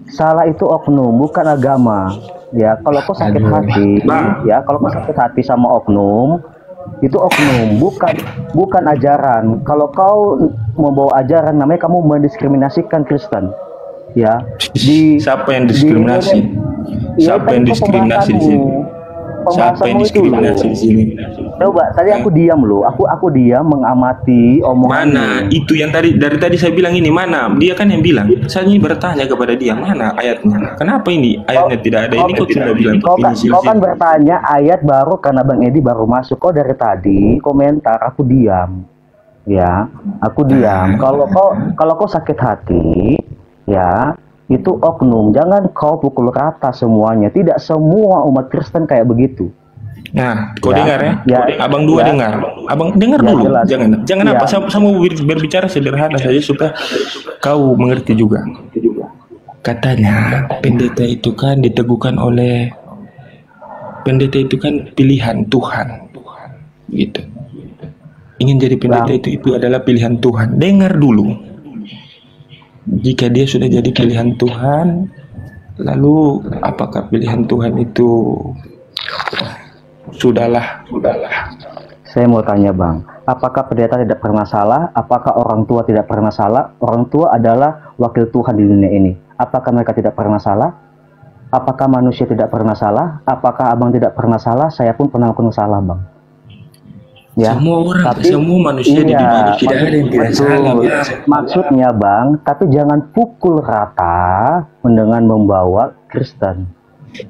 salah itu oknum, bukan agama. Ya, kalau kau sakit hati, Bang. ya kalau kau sakit hati sama oknum, itu oknum, bukan ajaran. Kalau kau membawa ajaran, namanya kamu mendiskriminasikan Kristen. Ya, Siapa yang diskriminasi? Siapa yang diskriminasi di sini? Siapa yang diskriminasi di sini? Coba, tadi aku diam loh. Aku diam mengamati omongan. Mana itu yang dari tadi saya bilang ini mana? Dia kan yang bilang. Saya ini bertanya kepada dia mana ayatnya. Kenapa ini ayatnya tidak ada? Ini kok sudah bilang Kau kan bertanya ayat baru karena Bang Edi baru masuk. Kau dari tadi komentar, aku diam. Ya, aku diam. Kalau kau sakit hati, ya itu oknum. Jangan kau pukul rata semuanya. Tidak semua umat Kristen kayak begitu. Nah, kau Ya, dengar ya? ya, Abang dua ya. dengar. Abang dengar Ya, dulu. jelas. Jangan Ya. apa? Saya mau berbicara sederhana saja supaya kau mengerti juga. Katanya pendeta itu kan diteguhkan oleh pendeta itu kan pilihan Tuhan, gitu. Ingin jadi pendeta itu adalah pilihan Tuhan. Dengar dulu. Jika dia sudah jadi pilihan Tuhan, lalu apakah pilihan Tuhan itu sudahlah. Saya mau tanya Bang, apakah pendeta tidak pernah salah? Apakah orang tua tidak pernah salah? Orang tua adalah wakil Tuhan di dunia ini. Apakah mereka tidak pernah salah? Apakah manusia tidak pernah salah? Apakah abang tidak pernah salah? Saya pun pernah melakukan salah Bang. Ya, Semua orang, semua manusia di dunia ini tidak ada yang tidak salah. Maksudnya Bang, tapi jangan pukul rata dengan membawa Kristen.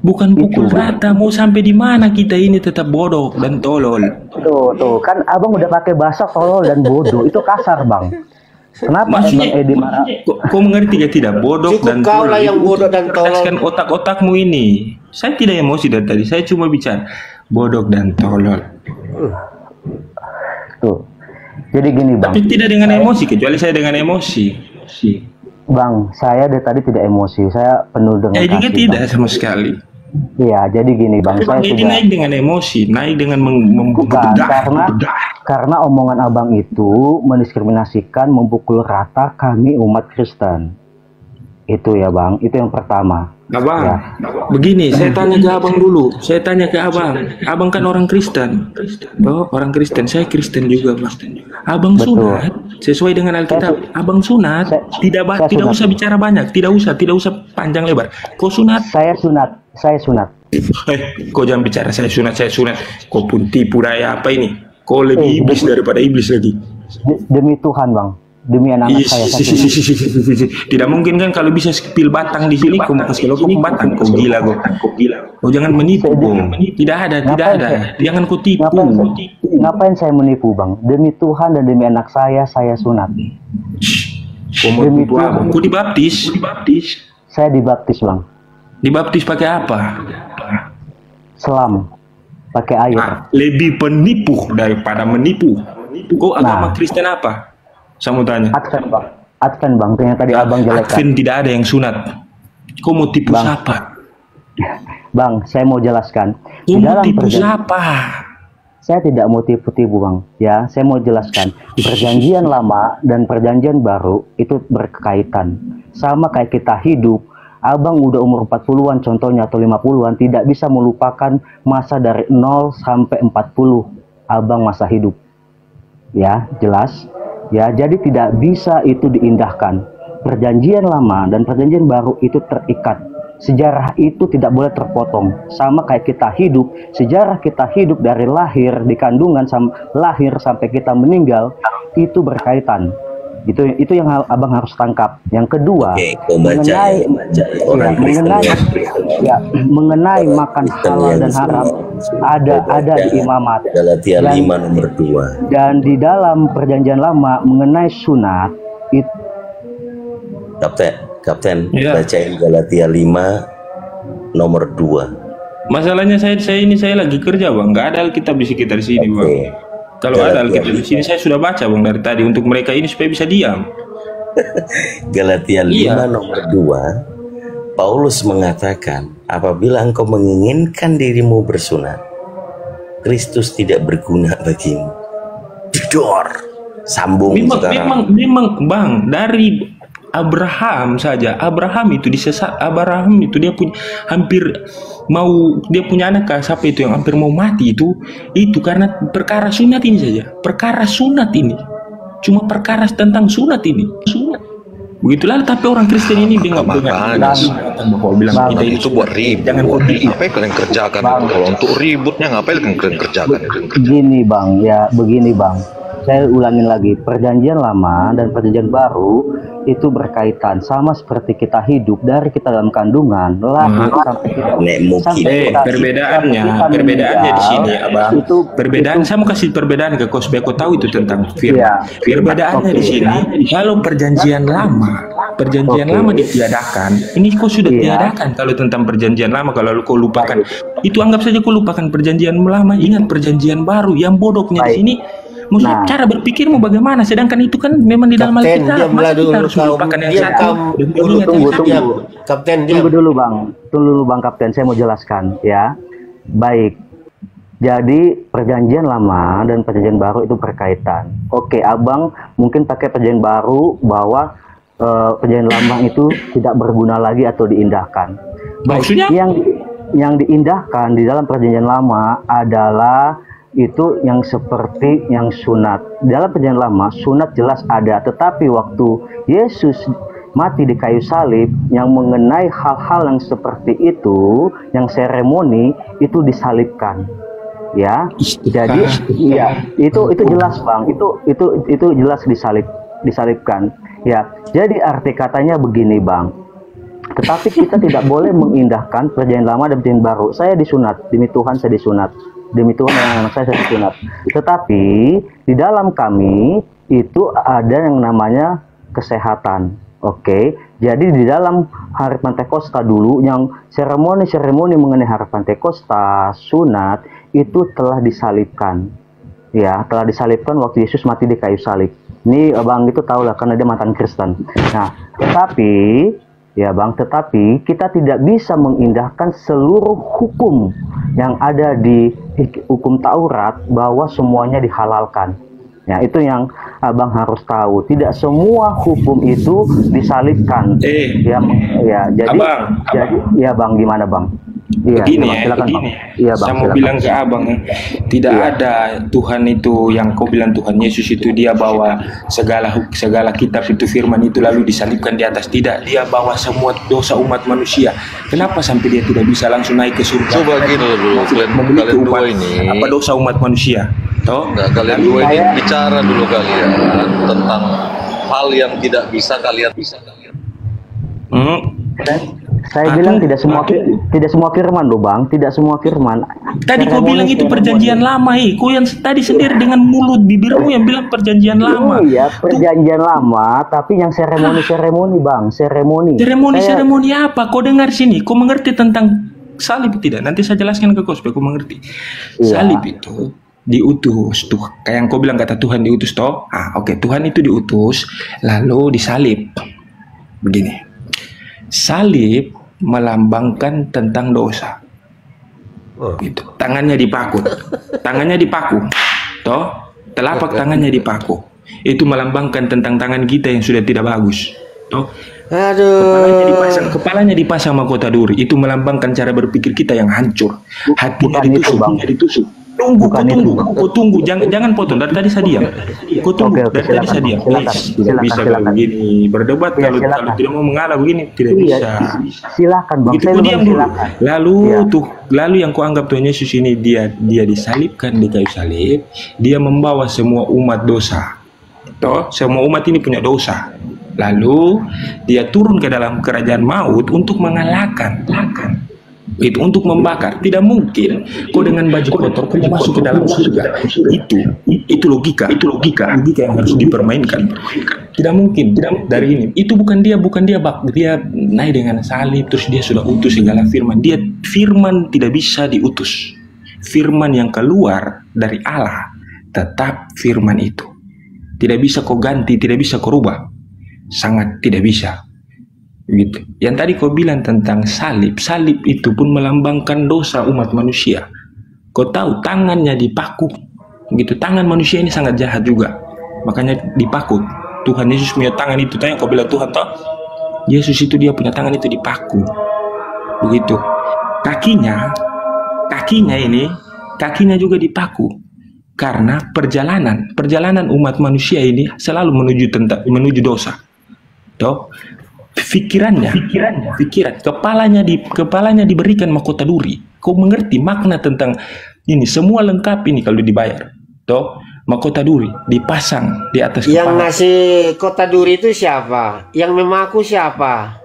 Bukan pukul rata, mau sampai di mana kita ini tetap bodoh dan tolol. Tuh, kan abang udah pakai bahasa tolol dan bodoh, itu kasar bang. Kenapa Maksudnya, Bang Edi marah? kau mengerti gak tidak? Bodoh Cukup dan kau lah tolol yang itu bodoh dan tolol. cerdaskan otak-otakmu ini. Saya tidak emosi dari tadi, saya cuma bicara bodoh dan tolol. Tuh, jadi gini bang. Tapi tidak dengan emosi, kecuali saya dengan emosi. Bang, saya dari tadi tidak emosi, saya penuh dengan Saya juga kasih, tidak Bang. sama sekali. Iya, jadi gini bang, Tapi saya Bang Edi sudah naik dengan emosi, naik dengan bukan karena omongan abang itu mendiskriminasikan, memukul rata kami umat Kristen. Itu ya bang, itu yang pertama. Abang, Ya. begini, saya tanya ke abang dulu. Saya tanya ke abang. Abang kan orang Kristen. Oh, orang Kristen. Saya Kristen juga, Bang. Abang Betul. sunat sesuai dengan Alkitab. Abang sunat, saya tidak sunat. usah bicara banyak, tidak usah panjang lebar. Kau sunat. Saya sunat. Kau jangan bicara saya sunat. Kau pun tipu daya apa ini? Kau lebih iblis daripada iblis lagi. Demi Tuhan bang, demi anak-anak saya sunat. Tidak mungkin kan kalau bisa pil batang di sini, kau mau kasih kau batang, kau gila kau. Kau jangan menipu, kau. Tidak ada. Jangan kau tipu. Ngapain saya menipu bang? Demi Tuhan dan demi anak saya sunat. Kau mau tipu apa? Kau dibaptis. Saya dibaptis bang. Dibaptis pakai apa? Selam, pakai air. Nah, lebih penipu daripada menipu. Kau agama Kristen apa? Saya mau tanya. Advent bang, ternyata tadi abang jelekkan. Advent tidak ada yang sunat. Kau mau tipu siapa? Bang, saya mau jelaskan. Kau mau tipu siapa? Saya tidak mau tipu-tipu bang, ya. Saya mau jelaskan. Perjanjian lama dan perjanjian baru itu berkaitan. Sama kayak kita hidup. Abang udah umur 40-an contohnya atau 50-an tidak bisa melupakan masa dari 0 sampai 40. Abang masa hidup. Ya, jelas. Ya, jadi tidak bisa itu diindahkan. Perjanjian lama dan perjanjian baru itu terikat. Sejarah itu tidak boleh terpotong. Sama kayak kita hidup, sejarah kita hidup dari lahir di kandungan lahir sampai kita meninggal itu berkaitan. Itu yang abang harus tangkap. Yang kedua, mengenai makan halal dan haram ada di imamat. Galatia 5 nomor 2. Dan di dalam perjanjian lama mengenai sunat itu. Kapten, Ya. bacain Galatia 5 nomor 2. Masalahnya saya lagi kerja bang, nggak ada Alkitab di sekitar sini bang. Kalau ada Alkitab di sini saya sudah baca bang dari tadi untuk mereka ini supaya bisa diam. Galatia 5 nomor 2, Paulus mengatakan, apabila engkau menginginkan dirimu bersunat, Kristus tidak berguna bagimu. Jedor. Sambung sekarang. Memang bang, dari Abraham saja, Abraham itu disesat, Abraham itu dia punya anak siapa itu yang hampir mau mati itu karena perkara sunat ini saja, cuma perkara tentang sunat ini. Begitulah, tapi orang Kristen ini dia nggak bilang kita ini itu buat ribut. jangan kau Apa yang kalian kerjakan? Kalau untuk ributnya ngapain kalian kerjakan? Begini bang, begini bang. Saya ulangin lagi, perjanjian lama dan perjanjian baru itu berkaitan, sama seperti kita hidup dari kita dalam kandungan lahir sampai kita perbedaannya di sini abang. Perbedaan saya mau kasih perbedaan ke kau supaya kau tahu itu tentang firman. Perbedaannya di sini, kalau perjanjian lama ditiadakan, ini kau sudah tiadakan. Kalau tentang perjanjian lama, kalau kau lupakan itu, anggap saja kau lupakan perjanjian lama, ingat perjanjian baru. Yang bodohnya di sini, maksudnya cara berpikirmu bagaimana, sedangkan itu kan memang di dalam Alkitab. Kita harus melupakan yang satu. Tunggu dulu bang Kapten, saya mau jelaskan ya. Baik, jadi perjanjian lama dan perjanjian baru itu berkaitan. Oke, abang mungkin pakai perjanjian baru bahwa perjanjian lama itu tidak berguna lagi atau diindahkan. Maksudnya yang diindahkan di dalam perjanjian lama adalah itu yang seperti yang sunat. Dalam perjanjian lama sunat jelas ada, tetapi waktu Yesus mati di kayu salib, yang mengenai hal-hal yang seperti itu, yang seremoni itu disalibkan. Ya, jadi itu jelas bang, itu jelas disalibkan. Ya, jadi arti katanya begini bang. Tetapi kita tidak boleh mengindahkan perjanjian lama dan perjanjian baru. Saya disunat, demi Tuhan saya disunat, demi Tuhan dan anak saya disunat. Tetapi di dalam kami itu ada yang namanya kesehatan. Oke, jadi di dalam hari Pentakosta dulu, yang seremoni mengenai hari Pentakosta, sunat, itu telah disalibkan. Ya, telah disalibkan waktu Yesus mati di kayu salib. Ini Bang itu tahu lah, karena dia mantan Kristen. Nah, tetapi ya Bang, tetapi kita tidak bisa mengindahkan seluruh hukum yang ada di hukum Taurat bahwa semuanya dihalalkan. Ya, itu yang Abang harus tahu. Tidak semua hukum itu disalibkan. Jadi ya Bang, gimana Bang? Iya, begini Bang, silakan, Bang. Iya, Bang, saya mau silakan. bilang ke Abang, tidak ada Tuhan itu yang kau bilang Tuhan Yesus itu dia bawa segala kitab itu firman itu lalu disalibkan di atas. Tidak, dia bawa semua dosa umat manusia. Kenapa sampai dia tidak bisa langsung naik ke surga? Coba gini dulu, kalian dua ini. Apa dosa umat manusia? Toh? Nah, kalian dua ini bicara dulu kalian tentang hal yang tidak bisa kalian Saya bilang tidak semua firman loh Bang, tidak semua firman. Tadi kau bilang itu perjanjian lama, kau yang tadi sendiri dengan mulut bibirmu yang bilang perjanjian lama. Iya, perjanjian lama, tapi yang seremoni Bang, seremoni apa? Kau dengar sini, kau mengerti tentang salib tidak? Nanti saya jelaskan ke kau supaya kau mengerti. Iya. Salib itu diutus tuh, kayak yang kau bilang kata Tuhan diutus toh. Oke, Tuhan itu diutus lalu disalib. Begini. Salib melambangkan tentang dosa. Gitu. Tangannya dipaku, toh, telapak tangannya dipaku. Itu melambangkan tentang tangan kita yang sudah tidak bagus, toh. Kepalanya dipasang mahkota duri. Itu melambangkan cara berpikir kita yang hancur. Hatinya ditusuk. Tunggu, jangan potong. Dari tadi saya diam. Kau tunggu, dari tadi saya diam. Tidak bisa kalau begini berdebat, kalau tidak mau mengalah begini tidak bisa. Silakan Bang. Kau diam dulu. Lalu yang kau anggap Tuhan Yesus ini dia disalibkan di kayu salib, dia membawa semua umat dosa. Toh, semua umat ini punya dosa. Lalu dia turun ke dalam kerajaan maut untuk mengalahkan. Itu untuk membakar. Tidak mungkin kau dengan baju kotor kau masuk ke dalam surga. Itu logika yang harus dipermainkan. Tidak mungkin. Dari ini itu bukan dia naik dengan salib terus dia sudah utus segala firman. Firman tidak bisa diutus. Firman yang keluar dari Allah tetap firman itu. Tidak bisa kau ganti, tidak bisa kau rubah. Sangat tidak bisa. Gitu. Yang tadi kau bilang tentang salib itu pun melambangkan dosa umat manusia. Kau tahu tangannya dipaku, gitu. Tangan manusia ini sangat jahat juga, makanya dipaku. Tuhan Yesus punya tangan itu, tanya kau bilang Tuhan toh, Yesus itu dia punya tangan itu dipaku, begitu. Kakinya juga dipaku, karena perjalanan umat manusia ini selalu menuju dosa, toh. Pikiran kepalanya diberikan mahkota duri. Kau mengerti makna tentang ini semua lengkap ini kalau dibayar. Toh, mahkota duri dipasang di atas kepala. Yang ngasih kota duri itu siapa? Yang memaku siapa?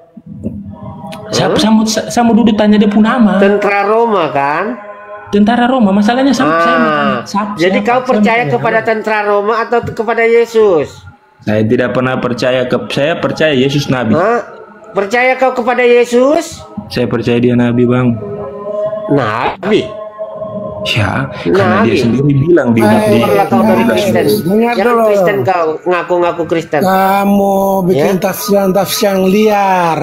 Saya mau duduk tanya dia pun nama. Tentara Roma kan? Tentara Roma. Masalahnya jadi kau percaya kepada tentara Roma atau kepada Yesus? Saya tidak pernah percaya saya percaya Yesus Nabi. Percaya kau kepada Yesus? Saya percaya dia Nabi, Bang. Nabi? Ya, karena dia sendiri bilang di Kristen. Yang Kristen kau ngaku-ngaku Kristen. Kamu bikin tafsiran liar,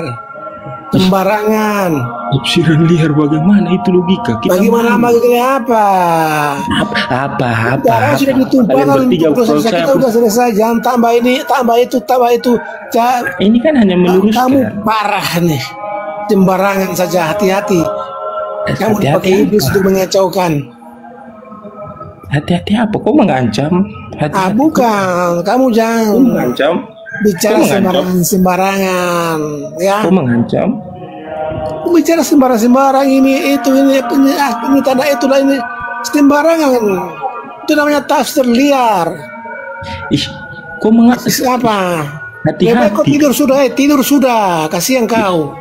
sembarangan. Tafsiran liar bagaimana itu logika? Bagaimana apa? Darah sudah ditumpahkan untuk proses kita sudah selesai. Jangan tambah ini, tambah itu. Ini kan hanya meluruskan. Kamu parah nih, sembarangan saja. Hati-hati. Kamu dipakai iblis untuk mengacaukan. Hati-hati apa? Kok mengancam? Bukan. Kamu jangan mengancam. Bicara sembarangan, ya. Kok mengancam? Bicara sembarang ini tanda itulah ini sembarangan. Itu namanya tafsir liar. Kok mengancam? Apa? Hati-hati. Kau tidur sudah, kasihan kau.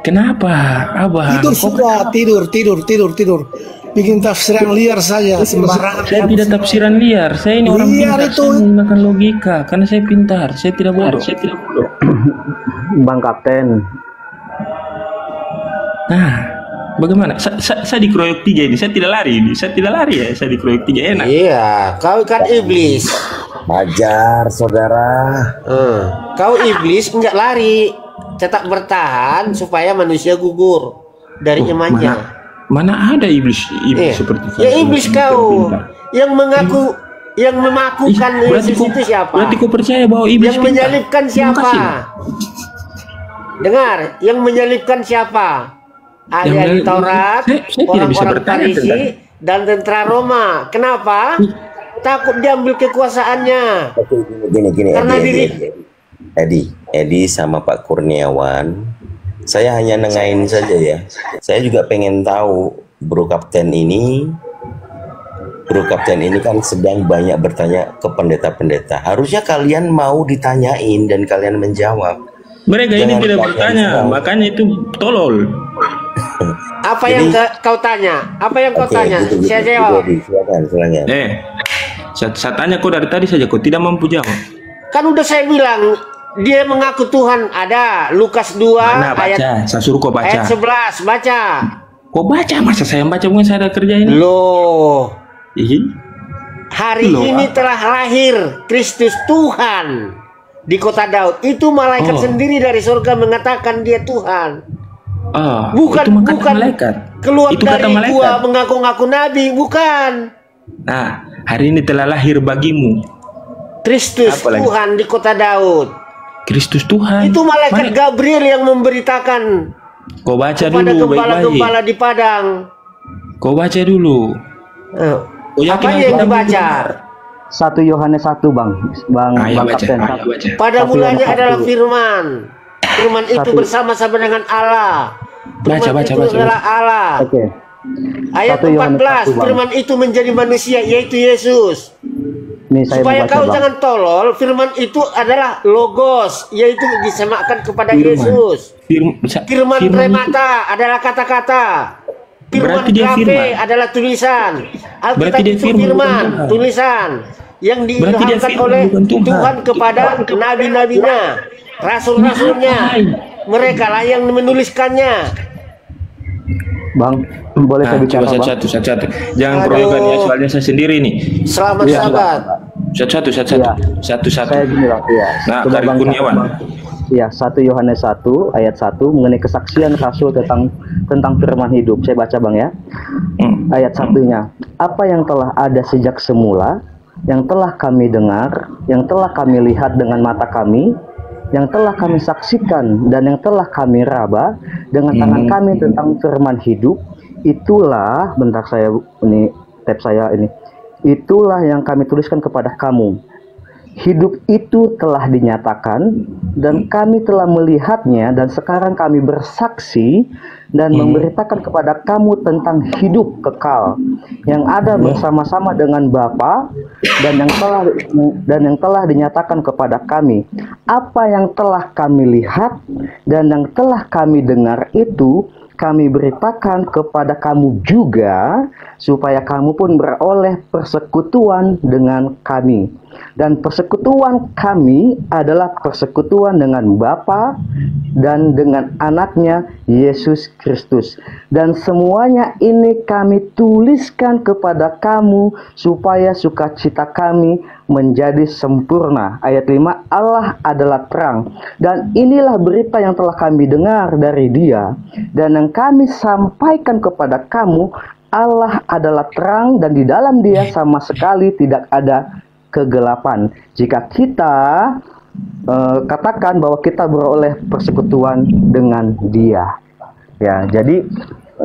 Kenapa, Abang? Tidur sudah, tidur. Bikin tafsiran liar saja, sembarangan. Saya tidak tafsiran liar. Saya ini orang Liar pintar. itu. Saya menggunakan logika karena saya pintar. Saya tidak bodoh. Bang Kapten. Nah, bagaimana? Saya dikeroyok 3 ini. Saya tidak lari ini. Saya tidak lari ya. Saya dikeroyok 3 enak. Iya, kau kan iblis. Ajar saudara. Kau iblis enggak lari, tetap bertahan supaya manusia gugur dari imannya. Mana ada iblis seperti itu? Ya iblis kau yang mengaku, yang memakukan Yesus itu siapa? Berarti kau percaya bahwa iblis yang menyalibkan siapa? Dengar, yang menyalibkan siapa? Ahli Taurat, orang-orang Farisi, dan tentara Roma. Kenapa? Takut diambil kekuasaannya. Gini, Karena Edi sama Pak Kurniawan, saya hanya nengahin saja ya. Saya juga pengen tahu Bro Kapten ini kan sedang banyak bertanya ke pendeta-pendeta. Harusnya kalian mau ditanyain dan kalian menjawab. Mereka ini tidak bertanya, makanya itu tolol. Apa yang kau tanya? Apa yang kau tanya? Saya jawab. Silakan. Saya tanya kau dari tadi saja, kau tidak mampu jawab. Kan udah saya bilang, dia mengaku Tuhan. Ada Lukas 2 Mana baca? ayat, Saya suruh kau baca. ayat 11, baca. Kau baca, masa saya baca bukan saya ada kerja ini? Loh, hari Loh, ini telah lahir Kristus Tuhan di kota Daud. Itu malaikat sendiri dari surga mengatakan dia Tuhan. Bukan malaikat. Keluar Itu dari kata malaikat. gua mengaku-ngaku nabi, bukan. Nah, hari ini telah lahir bagimu Kristus Tuhan di kota Daud. Kristus Tuhan. Itu malaikat Gabriel yang memberitakan Kau baca kepada dulu gembala-gembala di Padang. Kau baca dulu. Apa yang dibaca? 1 Yohanes 1 Bang Kapten. Pada mulanya adalah firman. Firman itu bersama-sama dengan Allah. Firman itu adalah Allah. Oke. Ayat 14, firman itu menjadi manusia, yaitu Yesus. Nih, saya Supaya membaca, kau Bang. jangan tolol, firman itu adalah logos, yaitu disamakan kepada Yesus. Firman remata adalah kata-kata. Firman grafe adalah tulisan. Alkitab itu firman, tulisan yang diilhamkan oleh Tuhan kepada nabi-nabinya, rasul-rasulnya. Mereka lah yang menuliskannya. Bang, boleh saya bicara, Bang? Satu. Jangan proyekkan ya, soalnya saya sendiri nih. Selamat sahabat. Satu. Saya gini lah, ya. Nah, Coba dari Bang, Kurniawan. Ya, 1 Yohanes 1 ayat 1 mengenai kesaksian rasul tentang firman hidup. Saya baca Bang ya. Ayat 1-nya. Apa yang telah ada sejak semula, yang telah kami dengar, yang telah kami lihat dengan mata kami, yang telah kami saksikan dan yang telah kami raba dengan tangan kami tentang firman hidup, itulah, bentar saya ini tab saya ini. Itulah yang kami tuliskan kepada kamu. Hidup itu telah dinyatakan dan kami telah melihatnya, dan sekarang kami bersaksi dan memberitakan kepada kamu tentang hidup kekal yang ada bersama-sama dengan Bapa dan yang telah dinyatakan kepada kami. Apa yang telah kami lihat dan yang telah kami dengar itu kami beritakan kepada kamu juga, supaya kamu pun beroleh persekutuan dengan kami. Dan persekutuan kami adalah persekutuan dengan Bapa dan dengan anaknya Yesus Kristus. Dan semuanya ini kami tuliskan kepada kamu supaya sukacita kami menjadi sempurna. Ayat 5, Allah adalah terang, dan inilah berita yang telah kami dengar dari Dia dan yang kami sampaikan kepada kamu. Allah adalah terang, dan di dalam Dia sama sekali tidak ada kegelapan. Jika kita katakan bahwa kita beroleh persekutuan dengan Dia. Ya, jadi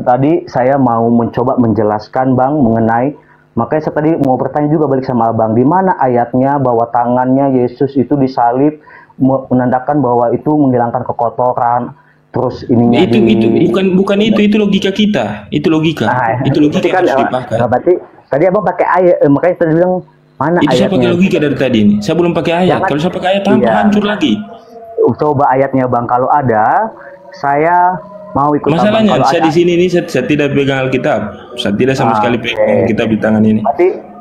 tadi saya mau mencoba menjelaskan Bang mengenai, makanya saya tadi mau bertanya juga balik sama Abang, di mana ayatnya bahwa tangannya Yesus itu disalib menandakan bahwa itu menghilangkan kekotoran, terus ininya itu bukan itu logika kita, itu logika. Itu logika kan, yang harus dipakai. Berarti tadi Abang pakai ayat, makanya saya bilang mana itu ayatnya? saya pakai logika dari tadi ini. Saya belum pakai ayat. Kalau saya pakai ayat hancur lagi. Coba ayatnya Bang, kalau ada saya mau ikut abang. Masalahnya Kalau saya ada, di sini nih saya tidak pegang Alkitab. Saya tidak sama sekali pegang Alkitab di tangan ini.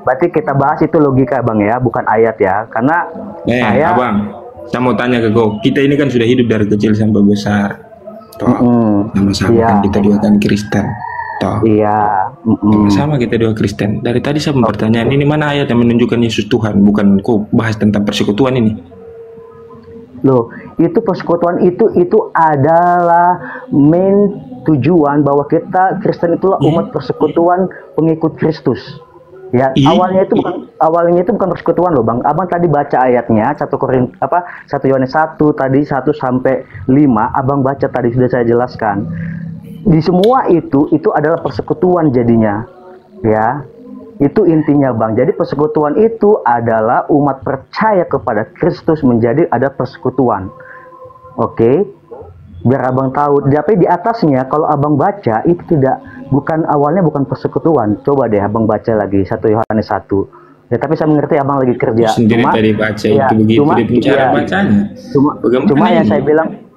berarti kita bahas itu logika bang ya, bukan ayat ya. Karena saya, abang, saya mau tanya ke kau. Kita ini kan sudah hidup dari kecil sampai besar. Toh, sama-sama kan kita dua kan Kristen. Toh, sama kita dua Kristen. Dari tadi saya mempertanyakan ini mana ayat yang menunjukkan Yesus Tuhan, bukan kau bahas tentang persekutuan ini. Loh, itu persekutuan itu adalah main tujuan bahwa kita Kristen itulah umat persekutuan pengikut Kristus. Ya, awalnya itu bukan persekutuan loh, Bang. Abang tadi baca ayatnya 1 Yohanes 1 tadi 1 sampai 5, Abang baca tadi sudah saya jelaskan. Di semua itu adalah persekutuan jadinya. Ya. Itu intinya bang. Jadi persekutuan itu adalah umat percaya kepada Kristus menjadi ada persekutuan. Oke, biar abang tahu. Tapi di atasnya kalau abang baca itu awalnya bukan persekutuan. Coba deh abang baca lagi 1 Yohanes 1. Ya, tapi saya mengerti abang lagi kerja. Sendiri tadi baca ya, itu begitu dia bacanya.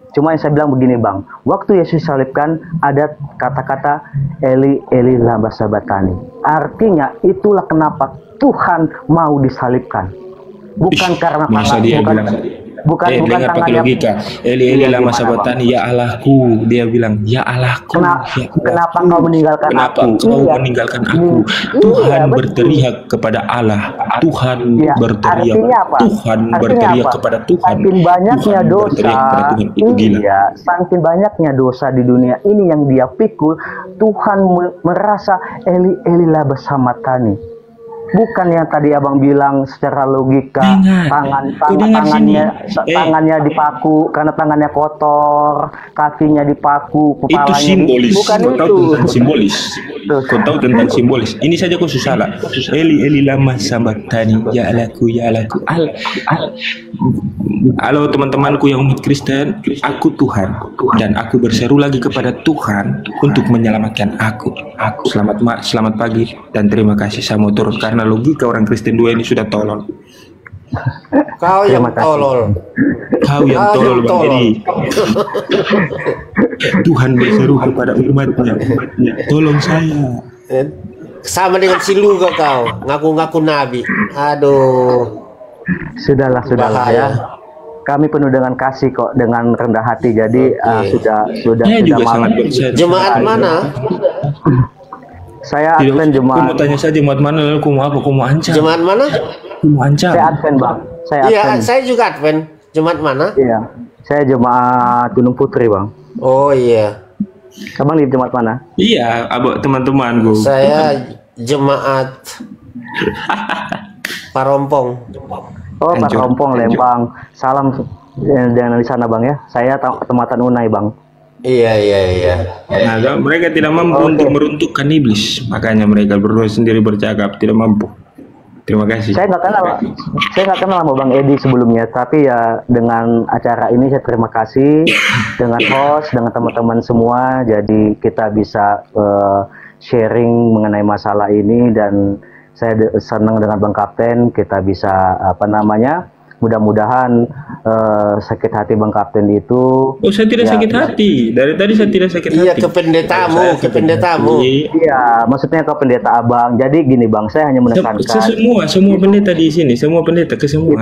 Cuma yang saya bilang begini bang, waktu Yesus salibkan ada kata-kata Eli Eli lama sabatani. Artinya itulah kenapa Tuhan mau disalibkan. Bukan karena bukan tangannya. Logika. Eli Eli lama sabatani, ya Allahku. Dia bilang, ya Allahku. Kenapa kau meninggalkan aku? Meninggalkan aku? Tuhan berteriak kepada Allah. Tuhan berteriak. Tuhan berteriak kepada Tuhan. Saking banyaknya dosa. Saking banyaknya dosa di dunia ini yang dia pikul, Tuhan merasa Eli Eli lama sabatani. Bukan yang tadi abang bilang secara logika, tangannya dipaku karena tangannya kotor, kakinya dipaku, kepalanya itu simbolis. Bukan kau tahu tentang simbolis. Kau tahu tentang simbolis. Ini saja kau susah. Eli Eli lama sabatani, ya Allahku, ya Allahku. Halo teman-temanku yang umat Kristen, aku Tuhan dan aku berseru lagi kepada Tuhan untuk menyelamatkan aku. Selamat pagi dan terima kasih saya mau turun karena logika orang Kristen 2 ini sudah tolol. Kau yang tolol. Kau yang tolol Bang Edi. Tuhan berseru kepada umatnya, tolong saya. Sama dengan si Luga kau, ngaku-ngaku nabi. Aduh. Sudahlah ya. Kami penuh dengan kasih kok, dengan rendah hati. Jadi sudah malam. Jemaat mana? Saya Advent jemaat. Aku mau tanya saja jemaat mana, lalu aku mau apa? Aku mau ancam. Jemaat mana? Aku mau ancam. Saya Advent bang. Iya, saya juga Advent. Jemaat mana? Iya, saya jemaat Gunung Putri bang. Oh iya. Abang di jemaat mana? Iya, abang teman-temanku. Saya jemaat Parompong. Oh, Parompong, Lembang. Salam jangan di sana bang ya. Saya tempatan Unai bang. Iya. Nah, mereka tidak mampu untuk meruntuhkan iblis, makanya mereka berdua sendiri bercakap tidak mampu. Terima kasih. Saya nggak kenal sama Bang Edi sebelumnya, tapi ya dengan acara ini saya terima kasih dengan host, dengan teman-teman semua. Jadi kita bisa sharing mengenai masalah ini dan saya senang dengan Bang Kapten. Kita bisa mudah-mudahan sakit hati Bang Kapten itu. Oh, saya tidak sakit hati. Dari tadi saya tidak sakit hati. Iya, ke pendetamu. Iya, maksudnya ke pendeta Abang. Jadi gini Bang, saya hanya menekankan. Semua pendeta di sini, semua pendeta ke semua.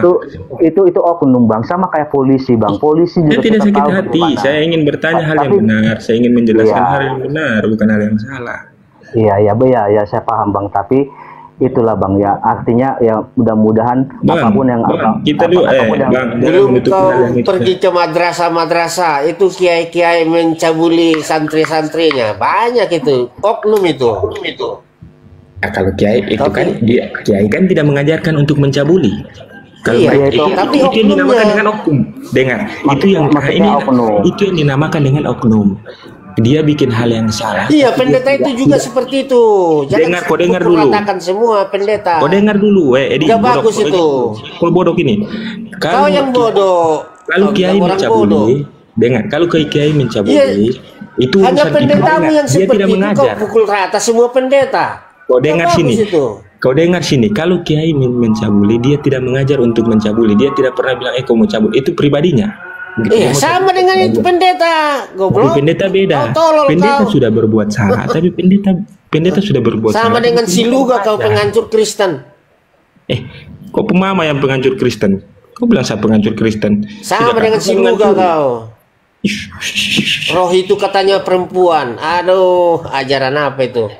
Itu oknum Bang, sama kayak polisi Bang. Polisi juga saya tidak sakit hati. Saya ingin bertanya hal yang benar. Saya ingin menjelaskan hal yang benar, bukan hal yang salah. Iya, saya paham Bang. Tapi itulah Bang ya, artinya ya mudah-mudahan apapun yang kita dulu belum kau pergi ke madrasah itu kiai-kiai mencabuli santri-santrinya banyak itu oknum itu. Nah, kalau kiai itu kan kiai kan tidak mengajarkan untuk mencabuli. Kalau tapi itu yang dinamakan dengan oknum. Dengar, itu yang dinamakan dengan oknum. Dia bikin hal yang salah. Iya, pendeta itu juga seperti itu. Jangan kau dengar dulu. Katakan semua pendeta. Kau dengar dulu, Edi. Gak bagus itu. Kau bodoh gini. Kau yang bodoh. Kalau kiai mencabuli, dengar. Kalau kiai mencabuli, itu hanya pendetamu yang seperti itu. Kau pukul rata semua pendeta. Kau dengar sini. Kau dengar sini. Kalau kiai mencabuli, dia tidak mengajar untuk mencabuli. Dia tidak pernah bilang, kau mau cabul. Itu pribadinya. Iya, sama dengan itu pendeta, goblok. Pendeta beda. Kau tolol Pendeta kau. sudah berbuat salah, tapi pendeta sudah berbuat Sama salah. dengan si Luga, kau penghancur Kristen. Kok pemama yang penghancur Kristen? Kau bilang saya penghancur Kristen? Sama Tidak, dengan si Luga kau. Roh itu katanya perempuan. Aduh, ajaran apa itu?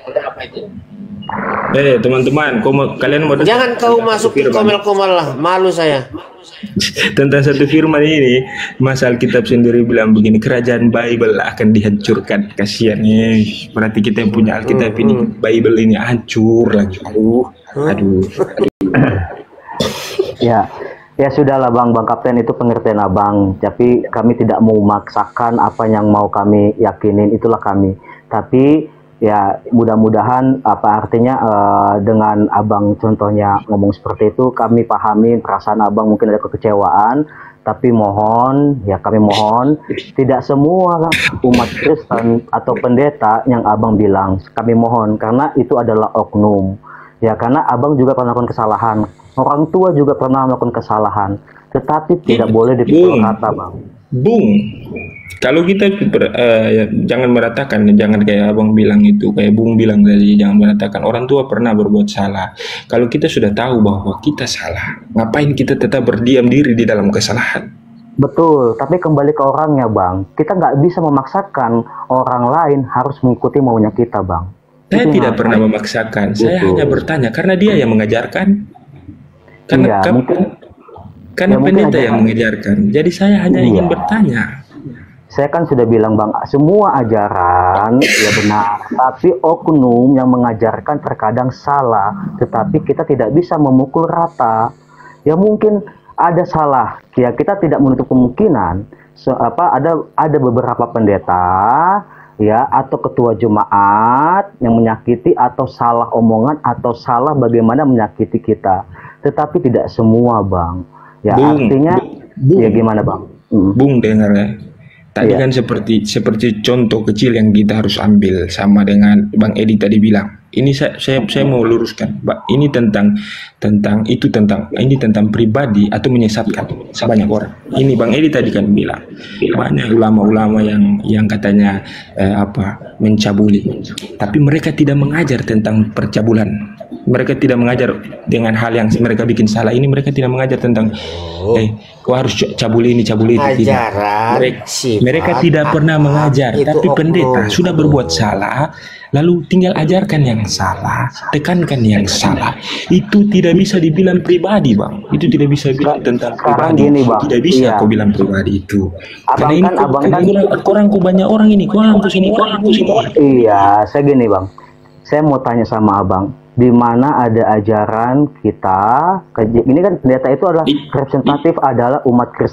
Teman-teman, kalian mau Jangan kau masuk ke komel-komel lah, malu saya. tentang satu firman ini, Mas Alkitab sendiri bilang begini, kerajaan Bible akan dihancurkan. Kasihan nih, berarti kita yang punya Alkitab ini, Bible ini hancur lagi. Aduh. Ya sudahlah Bang Kapten, itu pengertian Abang. Tapi kami tidak mau memaksakan apa yang mau kami yakinin, itulah kami. Tapi ya mudah-mudahan artinya dengan Abang contohnya ngomong seperti itu, kami pahami perasaan Abang, mungkin ada kekecewaan. Tapi kami mohon tidak semua umat Kristen atau pendeta yang Abang bilang, kami mohon, karena itu adalah oknum. Ya, karena Abang juga pernah melakukan kesalahan. Orang tua juga pernah melakukan kesalahan, tetapi tidak boleh dipukul rata, Bang. Kalau kita jangan meratakan, jangan kayak Abang bilang itu, kayak Bung bilang tadi, jangan meratakan. Orang tua pernah berbuat salah. Kalau kita sudah tahu bahwa kita salah, ngapain kita tetap berdiam diri di dalam kesalahan? Betul, tapi kembali ke orangnya, Bang. Kita nggak bisa memaksakan orang lain harus mengikuti maunya kita, Bang. Saya tidak pernah memaksakan. Saya hanya bertanya karena dia yang mengajarkan. Karena pendeta yang mengajarkan. Jadi saya hanya ingin bertanya. Saya kan sudah bilang, Bang, semua ajaran ya benar, tapi oknum yang mengajarkan terkadang salah, tetapi kita tidak bisa memukul rata. Ya mungkin ada salah, ya kita tidak menutup kemungkinan. Ada beberapa pendeta ya atau ketua jemaat yang menyakiti atau salah omongan atau salah bagaimana menyakiti kita, tetapi tidak semua, Bang. Ya artinya ya gimana, Bang? Bung, dengar ya. Tadi kan seperti contoh kecil yang kita harus ambil, sama dengan Bang Edi tadi bilang. Ini saya mau luruskan, ini tentang pribadi atau menyesatkan banyak orang. Ini Bang Edi tadi kan bilang banyak ulama-ulama yang katanya mencabuli, tapi mereka tidak mengajar tentang percabulan. Mereka tidak mengajar dengan hal yang mereka bikin salah ini. Mereka tidak mengajar tentang kau harus cabuli ini, cabuli itu. Mereka tidak pernah mengajar. Tapi pendeta sudah berbuat salah, lalu tinggal ajarkan yang salah, tekankan yang salah. Itu tidak bisa dibilang pribadi, Bang. Itu tidak bisa bilang tentang pribadi. Gini, Bang. Tidak bisa kau bilang pribadi itu. Karena ini kurang banyak orang ini, kurang sini. Iya, saya gini, Bang. Saya mau tanya sama Abang, di mana ada ajaran kita, ini kan pendeta itu adalah representatif adalah umat Kristen.